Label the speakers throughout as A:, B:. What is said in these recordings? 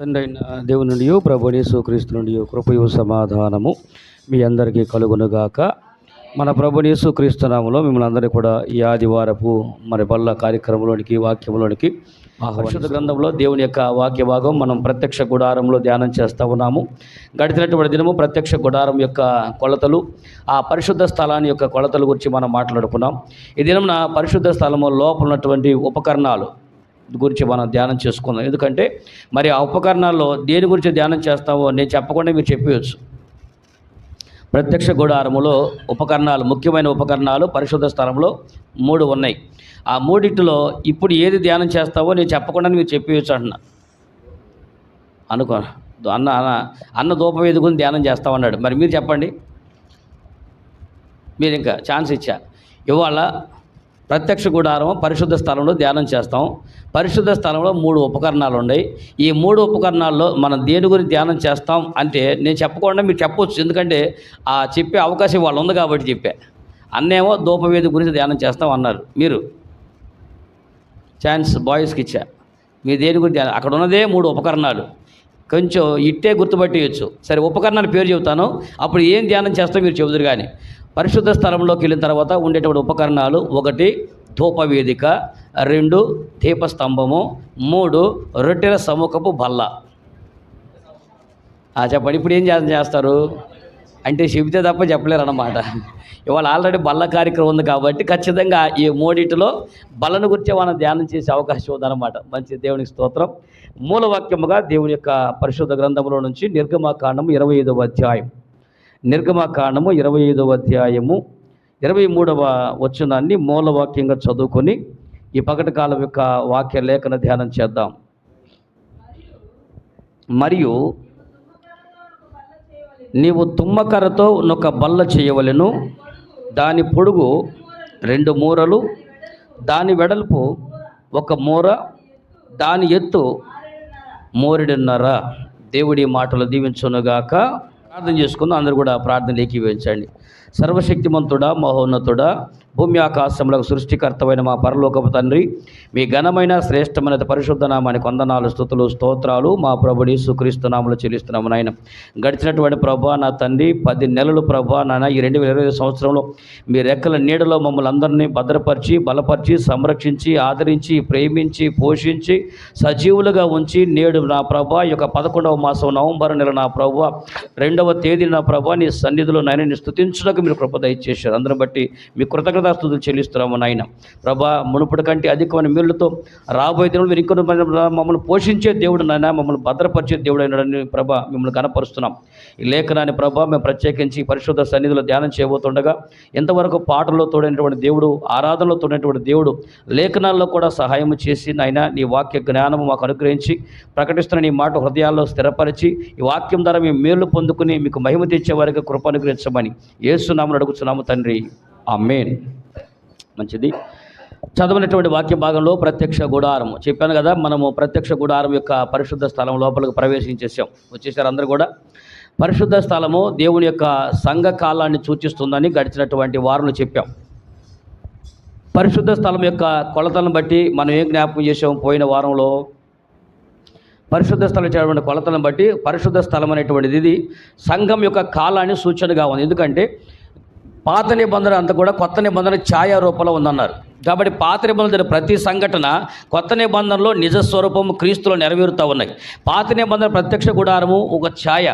A: తండ్రి అయిన దేవుని నుండి ప్రభుని యేసుక్రీస్తు నుండి కృపయు సమాధానము మీ అందరికీ కలుగునుగాక. మన ప్రభుని యేసుక్రీస్తు నామములో మిమ్మల్ని అందరికీ కూడా ఈ ఆదివారపు బల్ల కార్యక్రమంలోనికి వాక్యంలోనికి పరిశుద్ధ గ్రంథంలో దేవుని యొక్క వాక్య భాగం మనం ప్రత్యక్ష గుడారంలో ధ్యానం చేస్తూ ఉన్నాము. గడిచినటువంటి దినము ప్రత్యక్ష గుడారం యొక్క కొలతలు, ఆ పరిశుద్ధ స్థలాన్ని యొక్క కొలతల గురించి మనం మాట్లాడుకున్నాం. ఈ దినమున పరిశుద్ధ స్థలము లోపల ఉన్నటువంటి ఉపకరణాలు గురించి మనం ధ్యానం చేసుకుందాం. ఎందుకంటే మరి ఆ ఉపకరణాల్లో దేని గురించి ధ్యానం చేస్తామో నేను చెప్పకుండా మీరు చెప్పవచ్చు. ప్రత్యక్ష గుడారములో ఉపకరణాలు, ముఖ్యమైన ఉపకరణాలు పరిశుద్ధ స్థలంలో 3 ఉన్నాయి. ఆ మూడింటిలో ఇప్పుడు ఏది ధ్యానం చేస్తావో నేను చెప్పకుండా మీరు చెప్పవచ్చు అంటున్నా. అనుకో అన్న ధూపవేది గురించి ధ్యానం చేస్తామన్నాడు. మరి మీరు చెప్పండి. మీరు ఇంకా ఛాన్స్ ఇచ్చా. ఇవాళ ప్రత్యక్ష గుడారం పరిశుద్ధ స్థలంలో ధ్యానం చేస్తాం. పరిశుద్ధ స్థలంలో 3 ఉపకరణాలు ఉన్నాయి. ఈ 3 ఉపకరణాల్లో మనం దేని గురించి ధ్యానం చేస్తాం అంటే నేను చెప్పకుండా మీరు చెప్పవచ్చు. ఎందుకంటే ఆ చెప్పే అవకాశం వాళ్ళు ఉంది కాబట్టి చెప్పా. అన్నేమో ధూపవేది గురించి ధ్యానం చేస్తాం అన్నారు. మీరు ఛాన్స్ బాయ్స్కి ఇచ్చా. మీరు దేని గురించి అక్కడ ఉన్నదే 3 ఉపకరణాలు. కొంచెం ఇట్టే గుర్తుపట్టేయచ్చు. సరే, ఉపకరణాల పేరు చెబుతాను, అప్పుడు ఏం ధ్యానం చేస్తాం మీరు చెబుదురు. కానీ పరిశుద్ధ స్థలంలోకి వెళ్ళిన తర్వాత ఉండేటువంటి ఉపకరణాలు: 1 ధూపవేదిక, 2 దీపస్తంభము, 3 రొట్టెల సముఖపు బల్ల. చెప్పండి, ఇప్పుడు ఏం చేస్తారు అంటే చెబితే తప్ప చెప్పలేరు అన్నమాట. ఇవాళ ఆల్రెడీ బల్ల కార్యక్రమం ఉంది కాబట్టి ఖచ్చితంగా ఈ 3 బల్లను గురించి మనం ధ్యానం చేసే అవకాశం ఉందన్నమాట. మంచి దేవునికి స్తోత్రం. మూలవాక్యముగా దేవుని యొక్క పరిశుద్ధ గ్రంథంలో నుంచి నిర్గమకాండము 25వ అధ్యాయం, నిర్గమకాండము 25వ అధ్యాయము 23వ వచనాన్ని మూలవాక్యంగా చదువుకొని ఈ పగటి కాలం యొక్క వాక్య లేఖన ధ్యానం చేద్దాం. మరియు నీవు తుమ్మకర్రతో ఒక బల్ల చేయవలెను. దాని పొడుగు 2 మూరలు, దాని వెడల్పు 1 మూర, దాని ఎత్తు 1.5 మూర. దేవుడి మాటలు దీవించునుగాక. ప్రార్థన చేసుకుందాం. అందరూ కూడా ప్రార్థన ఏకీభవించండి. సర్వశక్తిమంతుడా, మహోన్నతుడా, భూమి ఆకాశములకు సృష్టికర్తమైన మా పరలోకపు తండ్రి, మీ ఘనమైన శ్రేష్టమైన పరిశుద్ధ నామానికి వందనాలు, స్తుతులు, స్తోత్రాలు మా ప్రభుని యేసుక్రీస్తు నామములో చెల్లిస్తున్నాము. నాయన, గడిచినటువంటి ప్రభా నా తండ్రి 10 నెలలు ప్రభా నాయన ఈ 2020 సంవత్సరంలో మీ రెక్కల నీడలో మమ్మల్ని అందరినీ భద్రపరిచి, బలపరిచి, సంరక్షించి, ఆదరించి, ప్రేమించి, పోషించి, సజీవులుగా ఉంచి నేడు నా ప్రభా ఈ యొక్క 11వ మాసం నవంబర్ నెల నా ప్రభా 2వ తేదీ నా ప్రభా నీ సన్నిధిలో నాయన నీ స్తుతించుటకు మీరు కృప దయచేశారు. అందరిని బట్టి మీ కృతజ్ఞతాస్తుతులు చెల్లిస్తున్నాము నాయన. ప్రభా, మునుపటి కంటే అధికమైన మేలుతో రాబోయే దినంలో మీరు ఇంకొక మమ్మల్ని పోషించే దేవుడు నాయన, మమ్మల్ని భద్రపరిచే దేవుడు అయినాడని ప్రభా మిమ్మల్ని కనపరుస్తున్నాం. ఈ లేఖనాన్ని ప్రభా మేము ప్రత్యేకించి పరిశుద్ధ సన్నిధిలో ధ్యానం చేయబోతుండగా ఎంతవరకు పాటల్లో తోడైనటువంటి దేవుడు, ఆరాధనలో తోడైనటువంటి దేవుడు, లేఖనాల్లో కూడా సహాయం చేసి నాయన నీ వాక్య జ్ఞానము మాకు అనుగ్రహించి ప్రకటిస్తున్న నీ మాట హృదయాల్లో స్థిరపరిచి ఈ వాక్యం ద్వారా మేము మేలు పొందుకుని మీకు మహిమ తెచ్చే వారికి కృప అనుగ్రహించమని యేసు నామమున అడుగుతున్నాము తండ్రి, ఆమేన్. మంచిది. చదవనటువంటి వాక్య భాగంలో ప్రత్యక్ష గుడారం చెప్పాను కదా. మనము ప్రత్యక్ష గుడారం యొక్క పరిశుద్ధ స్థలం లోపలికి ప్రవేశించేసాం. వచ్చేసారు అందరూ కూడా. పరిశుద్ధ స్థలము దేవుని యొక్క సంఘ కాలాన్ని సూచిస్తుందని గడిచినటువంటి వారంలో చెప్పాం. పరిశుద్ధ స్థలం యొక్క కొలతలను బట్టి మనం ఏం జ్ఞాపకం చేసాం పోయిన వారంలో? పరిశుద్ధ స్థలం చేయడం కొలతలను బట్టి పరిశుద్ధ స్థలం అనేటువంటిది ఇది సంఘం యొక్క కాలాన్ని సూచనగా ఉంది. ఎందుకంటే పాత నిబంధన అంతా కూడా కొత్త నిబంధన ఛాయా రూపంలో ఉందన్నారు. కాబట్టి పాత నిబంధన ప్రతి సంఘటన కొత్త నిబంధనలో నిజస్వరూపము క్రీస్తులో నెరవేరుతూ ఉన్నాయి. పాత నిబంధన ప్రత్యక్ష గుడారము ఒక ఛాయ,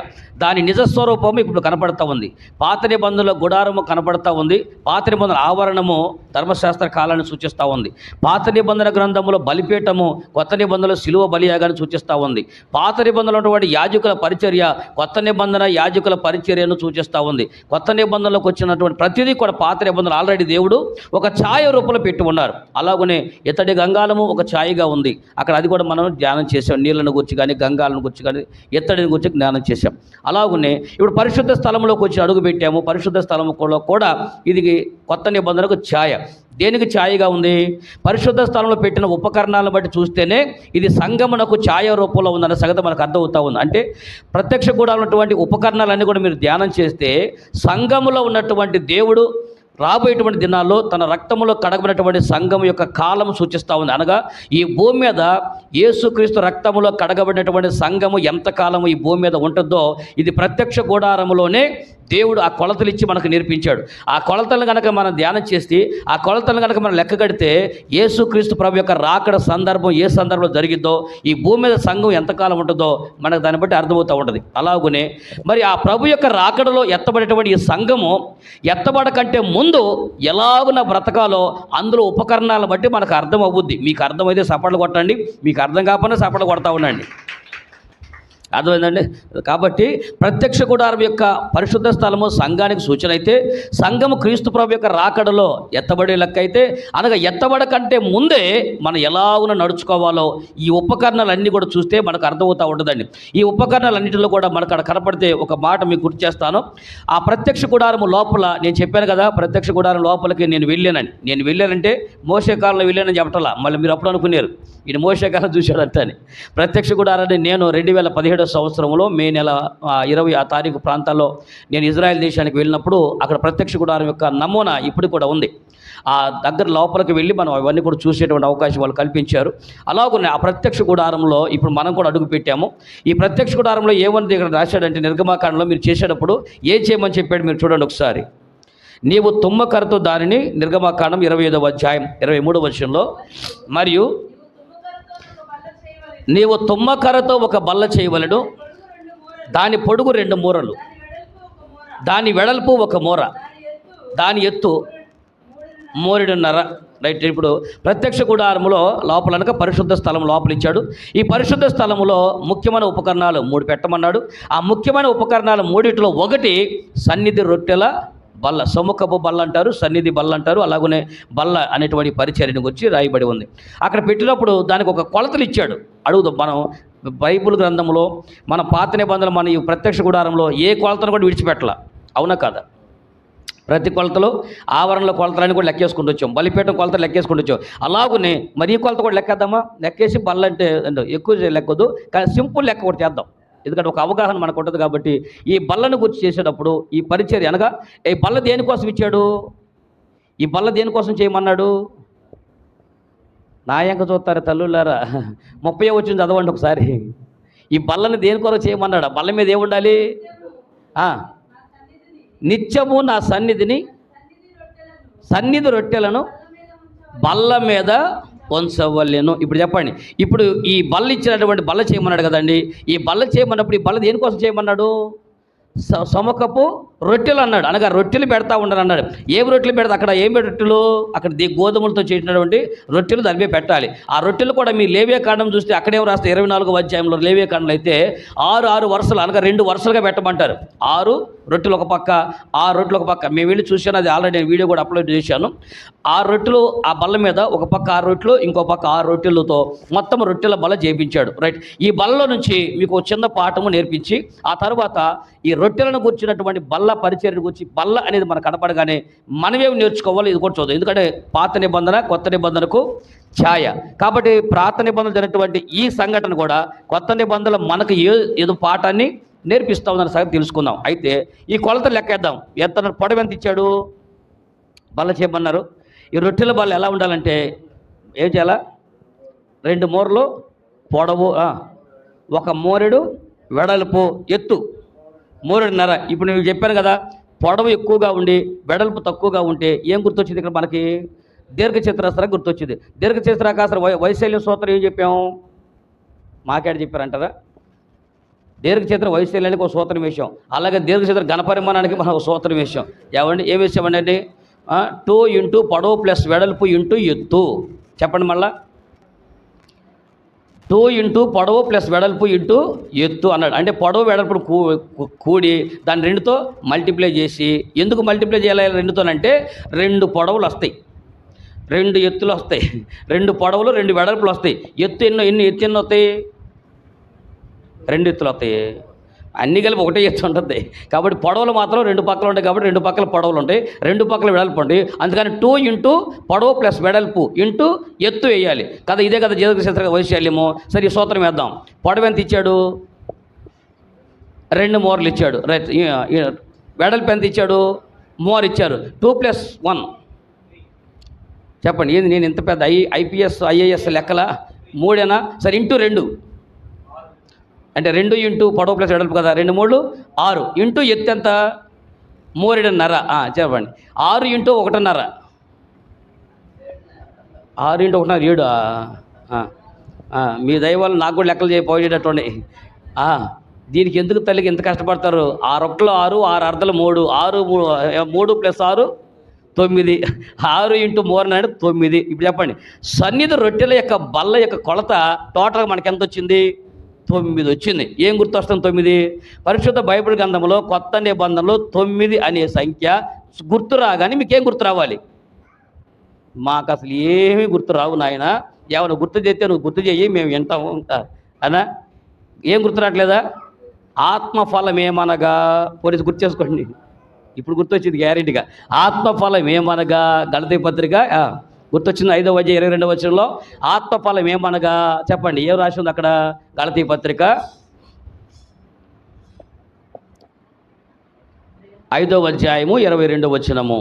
A: దాని నిజస్వరూపము ఇప్పుడు కనపడతా ఉంది. పాత నిబంధనలో గుడారము కనపడతా ఉంది. పాత నిబంధన ఆవరణము ధర్మశాస్త్ర కాలాన్ని సూచిస్తూ ఉంది. పాత నిబంధన గ్రంథంలో బలిపీఠము కొత్త నిబంధనలో శిలువ బలియాగాన్ని సూచిస్తూ ఉంది. పాత నిబంధనలో ఉన్నటువంటి యాజకుల పరిచర్య కొత్త నిబంధన యాజకుల పరిచర్యను సూచిస్తూ ఉంది. కొత్త నిబంధనలోకి వచ్చినటువంటి ప్రతిదీ కూడా పాత నిబంధన ఆల్రెడీ దేవుడు ఒక ఛాయ రూపంలో పెట్టి ఉన్నారు. అలాగనే ఇతడి గంగాలము ఒక ఛాయగా ఉంది. అక్కడ అది కూడా మనం ధ్యానం చేసాం. నీళ్ళను గురించి కానీ, గంగాలను గురించి కానీ, ఇత్తడిని గురించి జ్ఞానం చేసాం. అలాగనే ఇప్పుడు పరిశుద్ధ స్థలంలోకి వచ్చి అడుగు పెట్టాము. పరిశుద్ధ స్థలంలో కూడా ఇది కొత్త నిబంధనకు ఛాయ. దేనికి ఛాయగా ఉంది? పరిశుద్ధ స్థలంలో పెట్టిన ఉపకరణాలను బట్టి చూస్తేనే ఇది సంఘమునకు ఛాయ రూపంలో ఉందన్న సంగతి మనకు అర్థమవుతా ఉంది. అంటే ప్రత్యక్ష గుడారంలో ఉన్నటువంటి ఉపకరణాలన్నీ కూడా మీరు ధ్యానం చేస్తే సంఘములో ఉన్నటువంటి దేవుడు రాబోయేటువంటి దినాల్లో తన రక్తములో కడగబడినటువంటి సంఘం యొక్క కాలం సూచిస్తూ ఉంది. అనగా ఈ భూమి మీద యేసుక్రీస్తు రక్తములో కడగబడినటువంటి సంఘము ఎంతకాలము ఈ భూమి మీద ఉంటుందో ఇది ప్రత్యక్ష గుడారములోనే దేవుడు ఆ కొలతలు ఇచ్చి మనకు నేర్పించాడు. ఆ కొలతలను కనుక మనం ధ్యానం చేసి ఆ కొలతలను కనుక మనం లెక్క కడితే యేసుక్రీస్తు ప్రభు యొక్క రాకడ సందర్భం ఏ సందర్భంలో జరిగిద్దో, ఈ భూమి మీద సంఘం ఎంతకాలం ఉంటుందో మనకు దాన్ని బట్టి అర్థమవుతూ ఉంటుంది. అలాగనే మరి ఆ ప్రభు యొక్క రాకడలో ఎత్తబడేటువంటి ఈ సంఘము ఎత్తబడకంటే ముందు ఎలాగున బ్రతకాలో అందులో ఉపకరణాలను బట్టి మనకు అర్థం అవుద్ది. మీకు అర్థమైతే సపట్లు కొట్టండి, మీకు అర్థం కాకపోయినా సపట్లు కొడతా ఉండండి. అర్థమైందండి. కాబట్టి ప్రత్యక్ష గుడారం యొక్క పరిశుద్ధ స్థలము సంఘానికి సూచన అయితే, సంఘము క్రీస్తు ప్రభు యొక్క రాకడలో ఎత్తబడే లెక్క అయితే, అనగా ఎత్తబడకంటే ముందే మనం ఎలాగున నడుచుకోవాలో ఈ ఉపకరణాలన్నీ కూడా చూస్తే మనకు అర్థమవుతూ ఉంటుందండి. ఈ ఉపకరణాలన్నింటిలో కూడా మనకు అక్కడ కనపడితే ఒక మాట మీకు గుర్తు చేస్తాను. ఆ ప్రత్యక్ష గుడారము లోపల నేను చెప్పాను కదా, ప్రత్యక్ష గుడారం లోపలికి నేను వెళ్ళానంటే మోషే కాలంలో వెళ్ళానని చెప్పటలా. మళ్ళీ మీరు అప్పుడు అనుకున్నారు ఈయన మోషే కాలం చూశాడంటే అని. ప్రత్యక్ష గుడారాన్ని నేను 2017 సంవత్సరంలో మే నెల 20 తారీఖు ప్రాంతాల్లో నేను ఇజ్రాయెల్ దేశానికి వెళ్ళినప్పుడు అక్కడ ప్రత్యక్ష గుడారం యొక్క నమూనా ఇప్పుడు కూడా ఉంది. ఆ దగ్గర లోపలికి వెళ్ళి మనం అవన్నీ కూడా చూసేటువంటి అవకాశం వాళ్ళు కల్పించారు. అలాగనే ఆ ప్రత్యక్ష గుడారంలో ఇప్పుడు మనం కూడా అడుగు పెట్టాము. ఈ ప్రత్యక్ష గుడారంలో ఏమని ఇక్కడ రాశాడంటే, నిర్గమాకాండంలో మీరు చేసేటప్పుడు ఏం చేయమని చెప్పాడు మీరు చూడండి ఒకసారి. నీవు తుమ్మకరతో దానిని, నిర్గమాకాండం 25వ అధ్యాయం 23వ వచనంలో, మరియు నీవు తుమ్మకర్రతో ఒక బల్ల చేయవలెను, దాని పొడుగు 2 మూరలు, దాని వెడల్పు 1 మూర, దాని ఎత్తు 3.5. రైట్. ఇప్పుడు ప్రత్యక్ష గుడారములో లోపలనక పరిశుద్ధ స్థలం లోపల ఇచ్చాడు. ఈ పరిశుద్ధ స్థలములో ముఖ్యమైన ఉపకరణాలు 3 పెట్టమన్నాడు. ఆ ముఖ్యమైన ఉపకరణాలు 3లో ఒకటి సన్నిధి రొట్టెల బల్ల, సముఖపు బల్ల అంటారు, సన్నిధి బల్ల అంటారు. అలాగనే బల్ల అనేటువంటి పరిచర్యను గురించి రాయబడి ఉంది. అక్కడ పెట్టినప్పుడు దానికి ఒక కొలతలు ఇచ్చాడు. అడుగుదాం, మనం బైబిల్ గ్రంథంలో మన పాత నిబంధనలు మన ఈ ప్రత్యక్ష గుడారంలో ఏ కొలతను కూడా విడిచిపెట్టాల, అవునా కాదా? ప్రతి కొలతలు, ఆవరణలో కొలతలని కూడా లెక్కేసుకుంటూ వచ్చాం, బలిపీఠం కొలతలు లెక్కేసుకుంటూ వచ్చాం. అలాగనే మరి ఈ కొలత కూడా లెక్కేద్దామా? లెక్కేసి బల్ల అంటే ఎక్కువ లెక్కదు, కానీ సింపుల్ లెక్క కూడా చేద్దాం. ఎందుకంటే ఒక అవగాహన మనకు ఉంటుంది కాబట్టి. ఈ బల్లను గుర్తు చేసేటప్పుడు ఈ పరిచర్య అనగా ఈ బల్ల దేనికోసం ఇచ్చాడు, ఈ బల్ల దేనికోసం చేయమన్నాడు? నాయంక చూస్తారు తల్లులారా, 30 వచ్చింది చదవండి ఒకసారి. ఈ బల్లని దేనికోసం చేయమన్నాడు? ఆ బల్ల మీద ఏముండాలి? నిత్యము నా సన్నిధి రొట్టెలను బల్ల మీద ఉంచవలెను. ఇప్పుడు చెప్పండి, ఇప్పుడు ఈ బల్ల ఇచ్చినటువంటి బల్ల చేయమన్నాడు కదండి. ఈ బల్ల చేయమన్నప్పుడు ఈ బల్ల దేనికోసం చేయమన్నాడు? సముఖపు రొట్టెలు అన్నాడు. అనగా రొట్టెలు పెడతా ఉండరు అన్నాడు. ఏం రొట్టెలు పెడతా? అక్కడ ఏం రొట్టెలు? అక్కడ గోధుమలతో చేసినటువంటి రొట్టెలు దానిపై పెట్టాలి. ఆ రొట్టెలు కూడా మీ లేవియాకాండం చూస్తే అక్కడేం రాస్తే 24వ అధ్యాయంలో లేవియాకాండంలో అయితే 6 వరుసలు అనగా 2 వరుసలుగా పెట్టమంటారు. 6 రొట్టెలు ఒక పక్క, 6 రొట్టెలు ఒక పక్క. మేము వెళ్ళి చూశాను, అది ఆల్రెడీ నేను వీడియో కూడా అప్లోడ్ చేశాను. 6 రొట్టెలు ఆ బల్ల మీద, ఒక పక్క 6 రొట్టెలు, ఇంకో పక్క 6 రొట్టెలతో మొత్తం రొట్టెల బల్ల చేయించాడు. రైట్. ఈ బల్లలో నుంచి మీకు ఒక చిన్న పాఠము నేర్పించి ఆ తర్వాత ఈ రొట్టెలను కూర్చున్నటువంటి బల్ల పరిచర్యను గురించి, బల్ల అనేది మనకు కనపడగానే మనమేమి నేర్చుకోవాలి ఇది కూడా చూద్దాం. ఎందుకంటే పాత నిబంధన కొత్త నిబంధనకు ఛాయ కాబట్టి పాత నిబంధన జరిగినటువంటి ఈ సంఘటన కూడా కొత్త నిబంధనలు మనకు ఏదో పాఠాన్ని నేర్పిస్తూ ఉందని సంగతి తెలుసుకుందాం. అయితే ఈ కొలతలు లెక్కేద్దాం. ఎంత పొడవు ఎంత ఇచ్చాడు? బల్ల చేయమన్నారు. ఈ రొట్టెల బల్ల ఎలా ఉండాలంటే ఏం చేయాలా? 2 మూరలు పొడవు, 1 మూరెడు వెడల్పు, ఎత్తు 3.5. ఇప్పుడు నేను చెప్పాను కదా, పొడవు ఎక్కువగా ఉండి వెడల్పు తక్కువగా ఉంటే ఏం గుర్తొచ్చింది ఇక్కడ మనకి? దీర్ఘచతురస్రం గుర్తొచ్చింది. దీర్ఘచతురాకార వైశాల్యం సూత్రం ఏం చెప్పాము? మాకేడ చెప్పారంటారా? దీర్ఘచతుర వైశాల్యానికి ఒక సూత్రం వేసాం, అలాగే దీర్ఘచతుర ఘనపరిమాణానికి మనం ఒక సూత్రం వేసాం. ఏమండి ఏం వేసామండి? 2 ఇంటూ పొడవు ప్లస్ వెడల్పు ఇంటూ ఎత్తు. చెప్పండి మళ్ళా. 2 ఇంటూ పొడవు ప్లస్ వెడల్పు ఇంటూ ఎత్తు అన్నాడు. అంటే పొడవు వెడల్పుడు కూడి దాన్ని 2తో మల్టిప్లై చేసి, ఎందుకు మల్టిప్లై చేయాలి 2తోనంటే 2 పొడవులు వస్తాయి, 2 ఎత్తులు వస్తాయి, 2 పొడవులు 2 వెడల్పులు వస్తాయి. ఎత్తు ఎన్ని వస్తాయి? 2 ఎత్తులు వస్తాయి. అన్ని కలిపి ఒకటే ఎత్తు ఉంటుంది. కాబట్టి పొడవులు మాత్రం 2 పక్కలు ఉంటాయి కాబట్టి 2 పక్కల పొడవులు ఉంటాయి, 2 పక్కల వెడల్పు ఉంటాయి. అందుకని 2 ఇంటూ పొడవు ప్లస్ వెడల్పు ఇంటూ ఎత్తు వేయాలి కదా. ఇదే కదా దీర్ఘచతుర వైశాల్యము. సరే ఈ సూత్రం వేద్దాం. పొడవు ఎంత ఇచ్చాడు? 2 మూరలు ఇచ్చాడు. రైట్. వెడల్పు ఎంత ఇచ్చాడు? మోర్ ఇచ్చారు. 2+1 చెప్పండి. ఏంది నేను ఇంత పెద్ద ఐపీఎస్ ఐఏఎస్ లెక్కల 3 సరే ఇంటూ 2 అంటే 2 ఇంటూ పొడవు ప్లస్ వెడల్పు కదా, 2 3 6 ఇంటూ ఎత్తు ఎంత 3.5 చెప్పండి. 6 ఇంటూ 1.5 6 ఇంటూ 1.5 7. మీ దయ వల్ల నాకు కూడా లెక్కలు చేయపోయేటటువంటి. దీనికి ఎందుకు తల్లికి ఎంత కష్టపడతారు? 6 ఒకటిలో 6 6 అర్ధలు 3 3 + 6 9 6 ఇంటూ 3 అంటే 9. ఇప్పుడు చెప్పండి, సన్నిధి రొట్టెల యొక్క బల్ల యొక్క కొలత టోటల్గా మనకి ఎంత వచ్చింది? 9 వచ్చింది. ఏం గుర్తొస్తుంది 9? పరిశుద్ధ బైబిల్ గ్రంథంలో కొత్త నిబంధనలో 9 అనే సంఖ్య గుర్తు రాగానే మీకేం గుర్తు రావాలి? మాకు అసలు ఏమీ గుర్తు రావు నాయన, ఏమైనా గుర్తు చేస్తే నువ్వు గుర్తు చేయి, మేము వింటాము అనా. ఏం గుర్తు రావట్లేదా? ఆత్మఫలం ఏమనగా, పోలీసు గుర్తు చేసుకోండి, ఇప్పుడు గుర్తొచ్చింది గ్యారెంటీగా. ఆత్మఫలం ఏమనగా, గలతీ పత్రిక గుర్తొచ్చింది 5వ అధ్యాయం 22వ వచనంలో ఆత్మఫలం ఏమనగా చెప్పండి. ఏం రాసి ఉంది అక్కడ? గలతీ పత్రిక 5వ అధ్యాయము 22వ వచనము.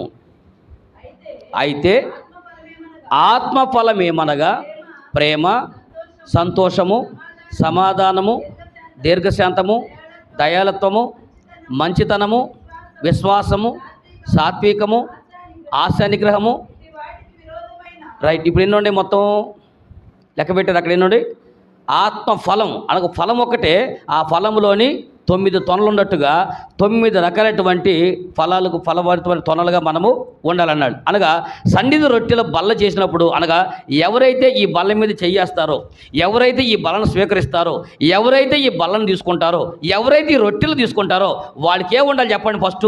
A: అయితే ఆత్మఫలం ఏమనగా ప్రేమ, సంతోషము, సమాధానము, దీర్ఘశాంతము, దయాళత్వము, మంచితనము, విశ్వాసము, సాత్వికము, ఆశానిగ్రహము. రైట్. ఇప్పుడు ఎన్ని ఉండే మొత్తం లెక్క పెట్టారు అక్కడ? ఎన్ని ఉండే? ఆత్మఫలం అనగా ఫలం ఒకటే, ఆ ఫలంలోని 9 తొనలు ఉన్నట్టుగా 9 రకాలైనటువంటి ఫలాలకు ఫలభరితమైన తొనలుగా మనము ఉండాలన్నాడు. అనగా సన్నిధి రొట్టెల బల్ల చేసినప్పుడు, అనగా ఎవరైతే ఈ బల్ల మీద చెయ్యేస్తారో, ఎవరైతే ఈ బలను స్వీకరిస్తారో, ఎవరైతే ఈ బల్లను తీసుకుంటారో, ఎవరైతే ఈ రొట్టెలు తీసుకుంటారో వాళ్ళకి ఏం ఉండాలి చెప్పండి? ఫస్ట్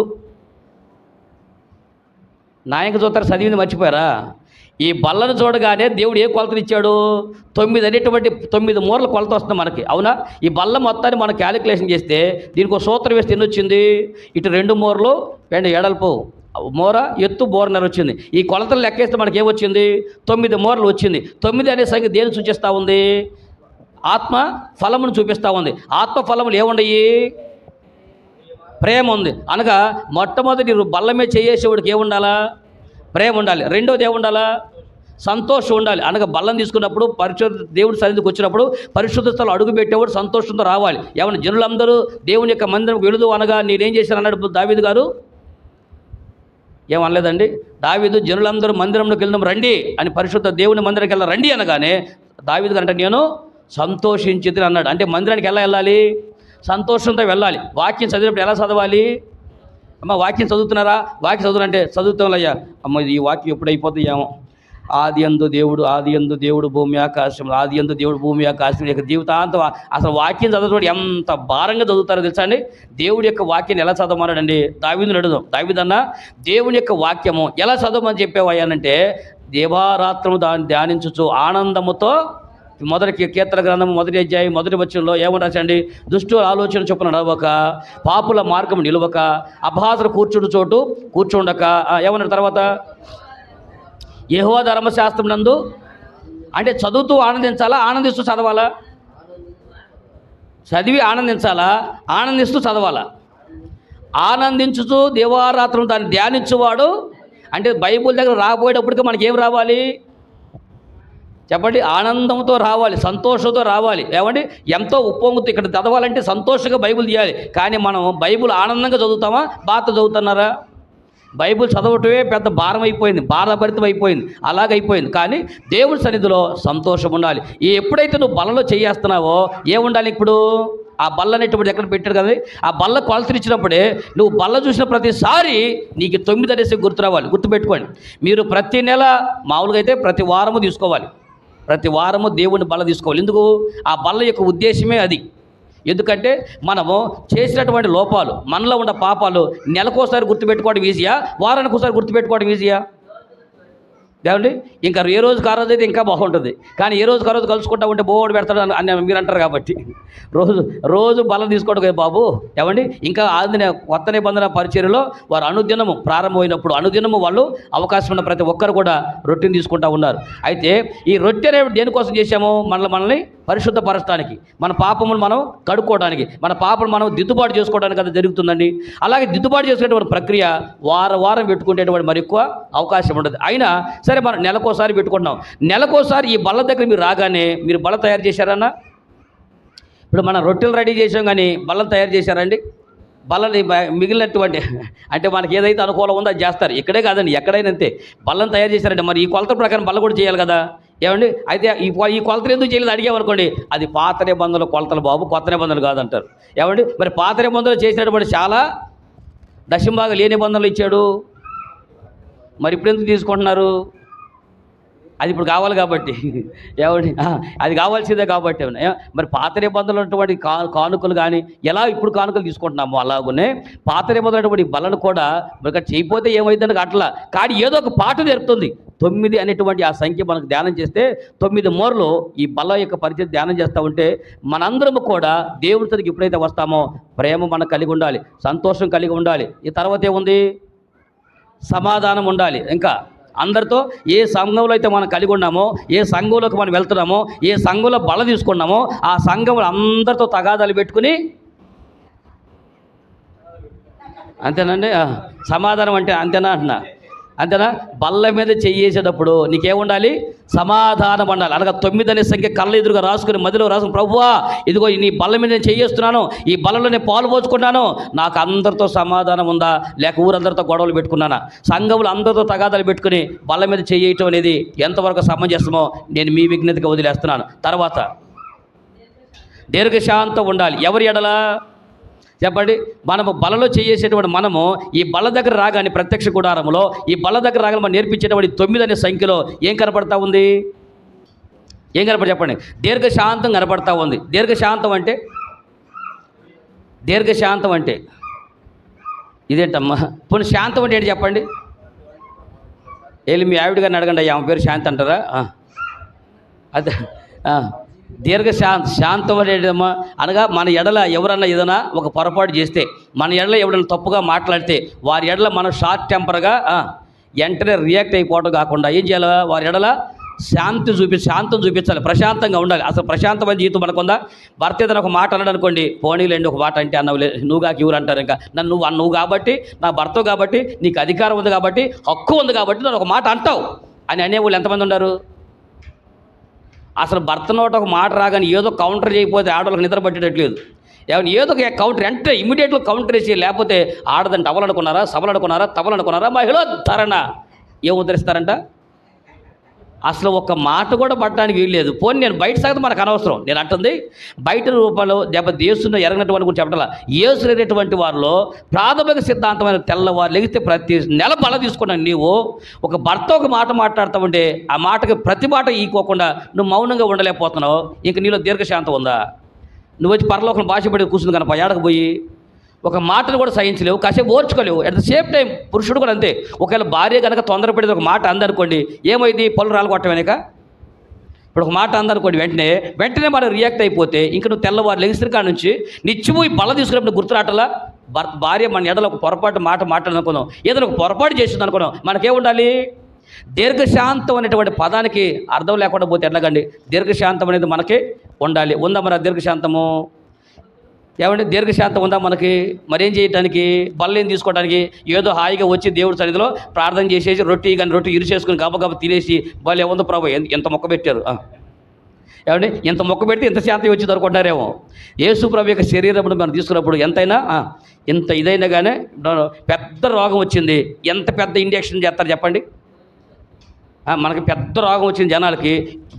A: నాయక చూస్తారు, చదివింది మర్చిపోయారా? ఈ బల్లను చూడగానే దేవుడు ఏ కొలతలు ఇచ్చాడు? 9 అనేటువంటి 9 మూరల కొలత వస్తుంది మనకి, అవునా? ఈ బల్ల మొత్తాన్ని మనం క్యాలిక్యులేషన్ చేస్తే దీనికి ఒక సూత్రం వేస్తే ఎన్ని వచ్చింది? ఇటు 2 మూరలు ఎడల్పు మూర, ఎత్తు బోర్నర్ వచ్చింది. ఈ కొలతలు లెక్కేస్తే మనకి ఏమొచ్చింది? 9 మూరలు వచ్చింది. 9 అనే సంఖ్య దేన్ని సూచిస్తూ ఉంది? ఆత్మ ఫలమును చూపిస్తూ ఉంది. ఆత్మ ఫలములు ఏముండయి? ప్రేమ ఉంది. అనగా మొట్టమొదటి బల్ల మీద చేసేవాడికి ఏముండాలా? ప్రేమ ఉండాలి. రెండోది ఏముండాలా? సంతోషం ఉండాలి. అనగా బల్లం తీసుకున్నప్పుడు పరిశుద్ధ దేవుడి సన్నిధికి వచ్చినప్పుడు పరిశుద్ధ స్థలం అడుగు పెట్టేవాడు సంతోషంతో రావాలి. ఏమన్నా జనులందరూ దేవుని యొక్క మందిరం వెళుదు అనగా నేనేం చేశాను అన్నాడు దావీదు గారు? ఏమనలేదండి. దావీదు జనులందరూ మందిరంలోకి వెళ్దాం రండి అని, పరిశుద్ధ దేవుని మందిరానికి వెళ్ళా రండి అనగానే దావీదు గారు అంటే నేను సంతోషించితిని అన్నాడు. అంటే మందిరానికి ఎలా వెళ్ళాలి? సంతోషంతో వెళ్ళాలి. వాక్యం చదివినప్పుడు ఎలా చదవాలి? అమ్మ వాక్యం చదువుతున్నారా? వాక్యం చదువునంటే చదువుతాంలయ్యా. అమ్మ ఈ వాక్యం ఎప్పుడు అయిపోతాయేమో. ఆదియందు దేవుడు భూమి ఆకాశం, ఆదియందు దేవుడు భూమి ఆకాశం యొక్క జీవితాంతం అసలు వాక్యం చదవడం ఎంత భారంగా చదువుతారో తెలుసా అండి? దేవుడి యొక్క వాక్యాన్ని ఎలా చదవమన్నాడండి? దావీదుని అడుగుదాం. దావీదన్న దేవుని యొక్క వాక్యము ఎలా చదవమని చెప్పేవాయనంటే, దేవారాత్రము దాన్ని ధ్యానించుచు ఆనందముతో, మొదటి కీర్తన గ్రంథం 1వ అధ్యాయం 1వ వచనంలో ఏమని రాసండి? దుష్టుల ఆలోచన చొప్పున నడవక, పాపుల మార్గం నిలవక, అపహాసన కూర్చుండు చోటు కూర్చుండక, ఏమన్నారు తర్వాత? యెహోవా ధర్మశాస్త్రం నందు, అంటే చదువుతూ ఆనందించాలా? ఆనందిస్తూ చదవాలా? చదివి ఆనందించాలా? ఆనందిస్తూ చదవాలా? ఆనందించుతూ దేవారాత్రం దాన్ని ధ్యానించువాడు, అంటే బైబుల్ దగ్గర రాబోయేటప్పటికి మనకేం రావాలి చెప్పండి? ఆనందంతో రావాలి, సంతోషంతో రావాలి. ఏమండి? ఎంతో ఉప్పొంగుతూ ఇక్కడ చదవాలంటే సంతోషంగా బైబిల్ తీయాలి. కానీ మనం బైబిల్ ఆనందంగా చదువుతామా? బాధ చదువుతున్నారా? బైబిల్ చదవటమే పెద్ద భారం అయిపోయింది, భారభరితం అయిపోయింది, అలాగైపోయింది. కానీ దేవుడి సన్నిధిలో సంతోషం ఉండాలి. ఎప్పుడైతే నువ్వు బల్లలో చేయేస్తున్నావో ఏముండాలి? ఇప్పుడు ఆ బల్ల అనేటువంటి ఎక్కడ పెట్టాడు కదా, ఆ బల్ల కొలతలు ఇచ్చినప్పుడే నువ్వు బల్ల చూసిన ప్రతిసారి నీకు 9 అనేసి గుర్తు రావాలి. గుర్తుపెట్టుకోండి. మీరు ప్రతి నెల మామూలుగా అయితే ప్రతి వారము తీసుకోవాలి, ప్రతి వారము దేవుని బల్ల తీసుకోవాలి. ఎందుకు? ఆ బల్ల యొక్క ఉద్దేశమే అది. ఎందుకంటే మనము చేసినటువంటి లోపాలు, మనలో ఉన్న పాపాలు నెలకోసారి గుర్తుపెట్టుకోవడం ఈజీయా, వారానికి ఒకసారి గుర్తుపెట్టుకోవడం ఈజీయా? ఏమండి ఇంకా ఏ రోజుకి ఆ రోజు అయితే ఇంకా బాగుంటుంది. కానీ ఏ రోజుకి ఆ రోజు కలుసుకుంటా ఉంటే బోర్డు పెడతాడు అని మీరు అంటారు కాబట్టి రోజు రోజు బలం తీసుకోవడం కదా బాబు. ఏమండి ఇంకా కొత్త నిబంధన పరిచర్యలో వారు అనుదినము ప్రారంభమైనప్పుడు అనుదినము వాళ్ళు అవకాశం ఉన్న ప్రతి ఒక్కరు కూడా రొట్టెని తీసుకుంటా ఉన్నారు. అయితే ఈ రొట్టె దేనికోసం చేశాము? మనల్ని పరిశుద్ధపరచడానికి, మన పాపములు మనం కడుక్కోవడానికి, మన పాపను మనం దిద్దుబాటు చేసుకోవడానికి అది జరుగుతుందండి. అలాగే దిద్దుబాటు చేసుకునేటువంటి ప్రక్రియ వారం పెట్టుకునేటువంటి మరి ఎక్కువ అవకాశం ఉండదు. అయినా సరే మనం నెలకోసారి పెట్టుకుంటున్నాం. నెలకోసారి ఈ బల్ల దగ్గర మీరు రాగానే మీరు బల్ల తయారు చేశారన్నా? ఇప్పుడు మనం రొట్టెలు రెడీ చేసాం కానీ బల్లం తయారు చేశారండి? బల్లని మిగిలినటువంటి అంటే మనకి ఏదైతే అనుకూలం ఉందో అది చేస్తారు. ఇక్కడే కాదండి, ఎక్కడైనా అంతే. బల్లం తయారు చేశారంటే మరి ఈ కొలత ప్రకారం బల్ల కూడా చేయాలి కదా. ఏమండి అయితే ఈ కొలతలు ఎందుకు చేయలేదు అడిగామనుకోండి, అది పాత నిబంధనల కొలతలు బాబు, కొత్త నిబంధనలు కాదంటారు. ఏమండి మరి పాత నిబంధనలు చేసినటువంటి చాలా దశంభాగం లేని నిబంధనలు ఇచ్చాడు. మరి ఇప్పుడు ఎందుకు తీసుకుంటున్నారు? అది ఇప్పుడు కావాలి కాబట్టి. ఏమండి అది కావాల్సిందే కాబట్టి. మరి పాత నిబంధనలు ఉన్నటువంటి కానుకలు కానీ ఎలా ఇప్పుడు కానుకలు తీసుకుంటున్నాము, అలాగనే పాత నిబంధనటువంటి బలను కూడా మరి చేయకపోతే ఏమైందని అట్లా. కానీ ఏదో ఒక పాట జరుగుతుంది. 9 అనేటువంటి ఆ సంఖ్య మనకు ధ్యానం చేస్తే 9 మూరలు ఈ బల్ల యొక్క పరిచయం ధ్యానం చేస్తూ ఉంటే మనందరము కూడా దేవుడి సరికి ఎప్పుడైతే వస్తామో ప్రేమ మనకు కలిగి ఉండాలి, సంతోషం కలిగి ఉండాలి. ఈ తర్వాత ఏముంది? సమాధానం ఉండాలి. ఇంకా అందరితో ఏ సంఘంలో అయితే మనం కలిగి ఉన్నామో, ఏ సంఘంలోకి మనం వెళ్తున్నామో, ఏ సంఘంలో బల తీసుకున్నామో ఆ సంఘంలో అందరితో తగాదాలు పెట్టుకుని, అంతేనండి. సమాధానం అంటే అంతేనా అంటున్నా? అంతేనా? బల్ల మీద చెయ్యేసేటప్పుడు నీకేముండాలి? సమాధానం ఉండాలి. అనగా 9 అనే సంఖ్య కళ్ళ ఎదురుగా రాసుకుని మధ్యలో రాసుకుని, ప్రభువా ఇదిగో నీ బల్ల మీద నేను చెయ్యేస్తున్నాను, ఈ బల్లలో నేను పాలు పోసుకున్నాను, నాకు అందరితో సమాధానం ఉందా లేక ఊరందరితో గొడవలు పెట్టుకున్నానా? సంఘములు అందరితో తగాదాలు పెట్టుకుని బల్ల మీద చెయ్యటం అనేది ఎంతవరకు సమంజసమో నేను మీ విజ్ఞతగా వదిలేస్తున్నాను. తర్వాత దీర్ఘశాంతం ఉండాలి. ఎవరి ఎడలా చెప్పండి? మనము బలలో చేసేటువంటి మనము ఈ బల్ల దగ్గర రాగానే ప్రత్యక్ష గుడారంలో ఈ బల్ల దగ్గర రాగానే మనం నేర్పించేటువంటి 9 అనే సంఖ్యలో ఏం కనపడతా ఉంది? ఏం కనపడి చెప్పండి? దీర్ఘశాంతం కనపడతా ఉంది. దీర్ఘశాంతం అంటే ఇదేంటమ్మా? పోనీ శాంతం అంటే ఏంటి చెప్పండి? వెళ్ళి మీ ఆవిడ గారిని అడగండి, ఆమె పేరు శాంతి అంటారా? అదే శాంతం అనేదమ్మా అనగా మన ఎడల ఎవరన్నా ఏదైనా ఒక పొరపాటు చేస్తే, మన ఎడల ఎవరైనా తప్పుగా మాట్లాడితే వారి ఎడల మనం షార్ట్ టెంపర్గా వెంటనే రియాక్ట్ అయిపోవడం కాకుండా ఏం చేయాలి? వారి ఎడల శాంతం చూపించాలి, ప్రశాంతంగా ఉండాలి. అసలు ప్రశాంతమైన జీవితం మనకుందా? భర్త ఏదైనా ఒక మాట అన్నాడు అనుకోండి, పోనీలేండి ఒక మాట అంటే అన్నవులే, నువ్వుగా ఎవరు అంటారు, ఇంకా నువ్వు కాబట్టి నా భర్త కాబట్టి నీకు అధికారం ఉంది కాబట్టి హక్కు ఉంది కాబట్టి నన్ను ఒక మాట అంటావు అని అనేవాళ్ళు ఎంతమంది ఉన్నారు? అసలు భర్త నోట ఒక మాట రాగానే ఏదో కౌంటర్ చేయకపోతే ఆడవాళ్ళకి నిద్ర పట్టేటట్లేదు. ఏదో ఒక కౌంటర్ అంటే ఇమీడియట్గా కౌంటర్ వేసి, లేకపోతే ఆడదంటే అవలనుకున్నారా, సభలనుకున్నారా, తవలనుకున్నారా, మహిళ ధరణ ఏం ఉద్ధరిస్తారంట? అసలు ఒక మాట కూడా పట్టడానికి వీల్లేదు. పోనీ నేను బయట సాగితే మనకు అనవసరం. నేను అంటుంది బయట రూపంలో దేశంలో ఎరగినటువంటి గురించి చెప్పట్లా. యేసులైనటువంటి వారిలో ప్రాథమిక సిద్ధాంతమైన తెల్లవారు లెగిస్తే ప్రతి నెల బల తీసుకున్నాను. నీవు ఒక భర్త ఒక మాట మాట్లాడుతూ ఉంటే ఆ మాటకి ప్రతి మాట ఈకోకుండా నువ్వు మౌనంగా ఉండలేకపోతున్నావు. ఇంక నీలో దీర్ఘశాంతం ఉందా? నువ్వు వచ్చి పరలోకం భాష పెట్టి కూర్చుంది కనుక ఏడకు పోయి ఒక మాటను కూడా సహించలేవు, కాసేపు ఓర్చుకోలేవు. అట్ ద సేమ్ టైం పురుషుడు కూడా అంతే. ఒకవేళ భార్య కనుక తొందరపడేది ఒక మాట అందనుకోండి, ఏమైంది? పళ్ళు రాలు కొట్టమేనక. ఇప్పుడు ఒక మాట అందనుకోండి, వెంటనే మనం రియాక్ట్ అయిపోతే ఇంక నువ్వు తెల్లవారు లెగిసిన కాడ నుంచి నిత్యము ఈ బల్ల తీసుకున్నప్పుడు గుర్తురాటలా భార్య మన ఎడలో ఒక పొరపాటు మాట మాట్లాడనుకున్నాం, ఏదైనా ఒక పొరపాటు చేసింది అనుకున్నాం, మనకేముండాలి? దీర్ఘశాంతం అనేటువంటి పదానికి అర్థం లేకుండా పోతే ఎట్లాగండి? దీర్ఘశాంతం అనేది మనకి ఉండాలి. ఉందా మరి దీర్ఘశాంతము? ఏమంటే దీర్ఘశాంతం ఉందా మనకి? మరేం చేయటానికి? బల్లేం తీసుకోవడానికి? ఏదో హాయిగా వచ్చి దేవుడి సన్నిధిలో ప్రార్థన చేసేసి రొట్టె ఇరిచేసుకుని గబగబ తినేసి భలే ఉంది ప్రభు ఎంత మొక్క పెట్టారు. ఏమంటే ఇంత మొక్క పెడితే ఇంత శాంతం వచ్చి దొరుకుంటారేమో. యేసు ప్రభు యొక్క శరీరంలో మనం తీసుకున్నప్పుడు ఎంతైనా ఇంత ఇదైనా కానీ పెద్ద రోగం వచ్చింది, ఎంత పెద్ద ఇంజెక్షన్ చేస్తారు చెప్పండి? మనకి పెద్ద రోగం వచ్చింది జనాలకి,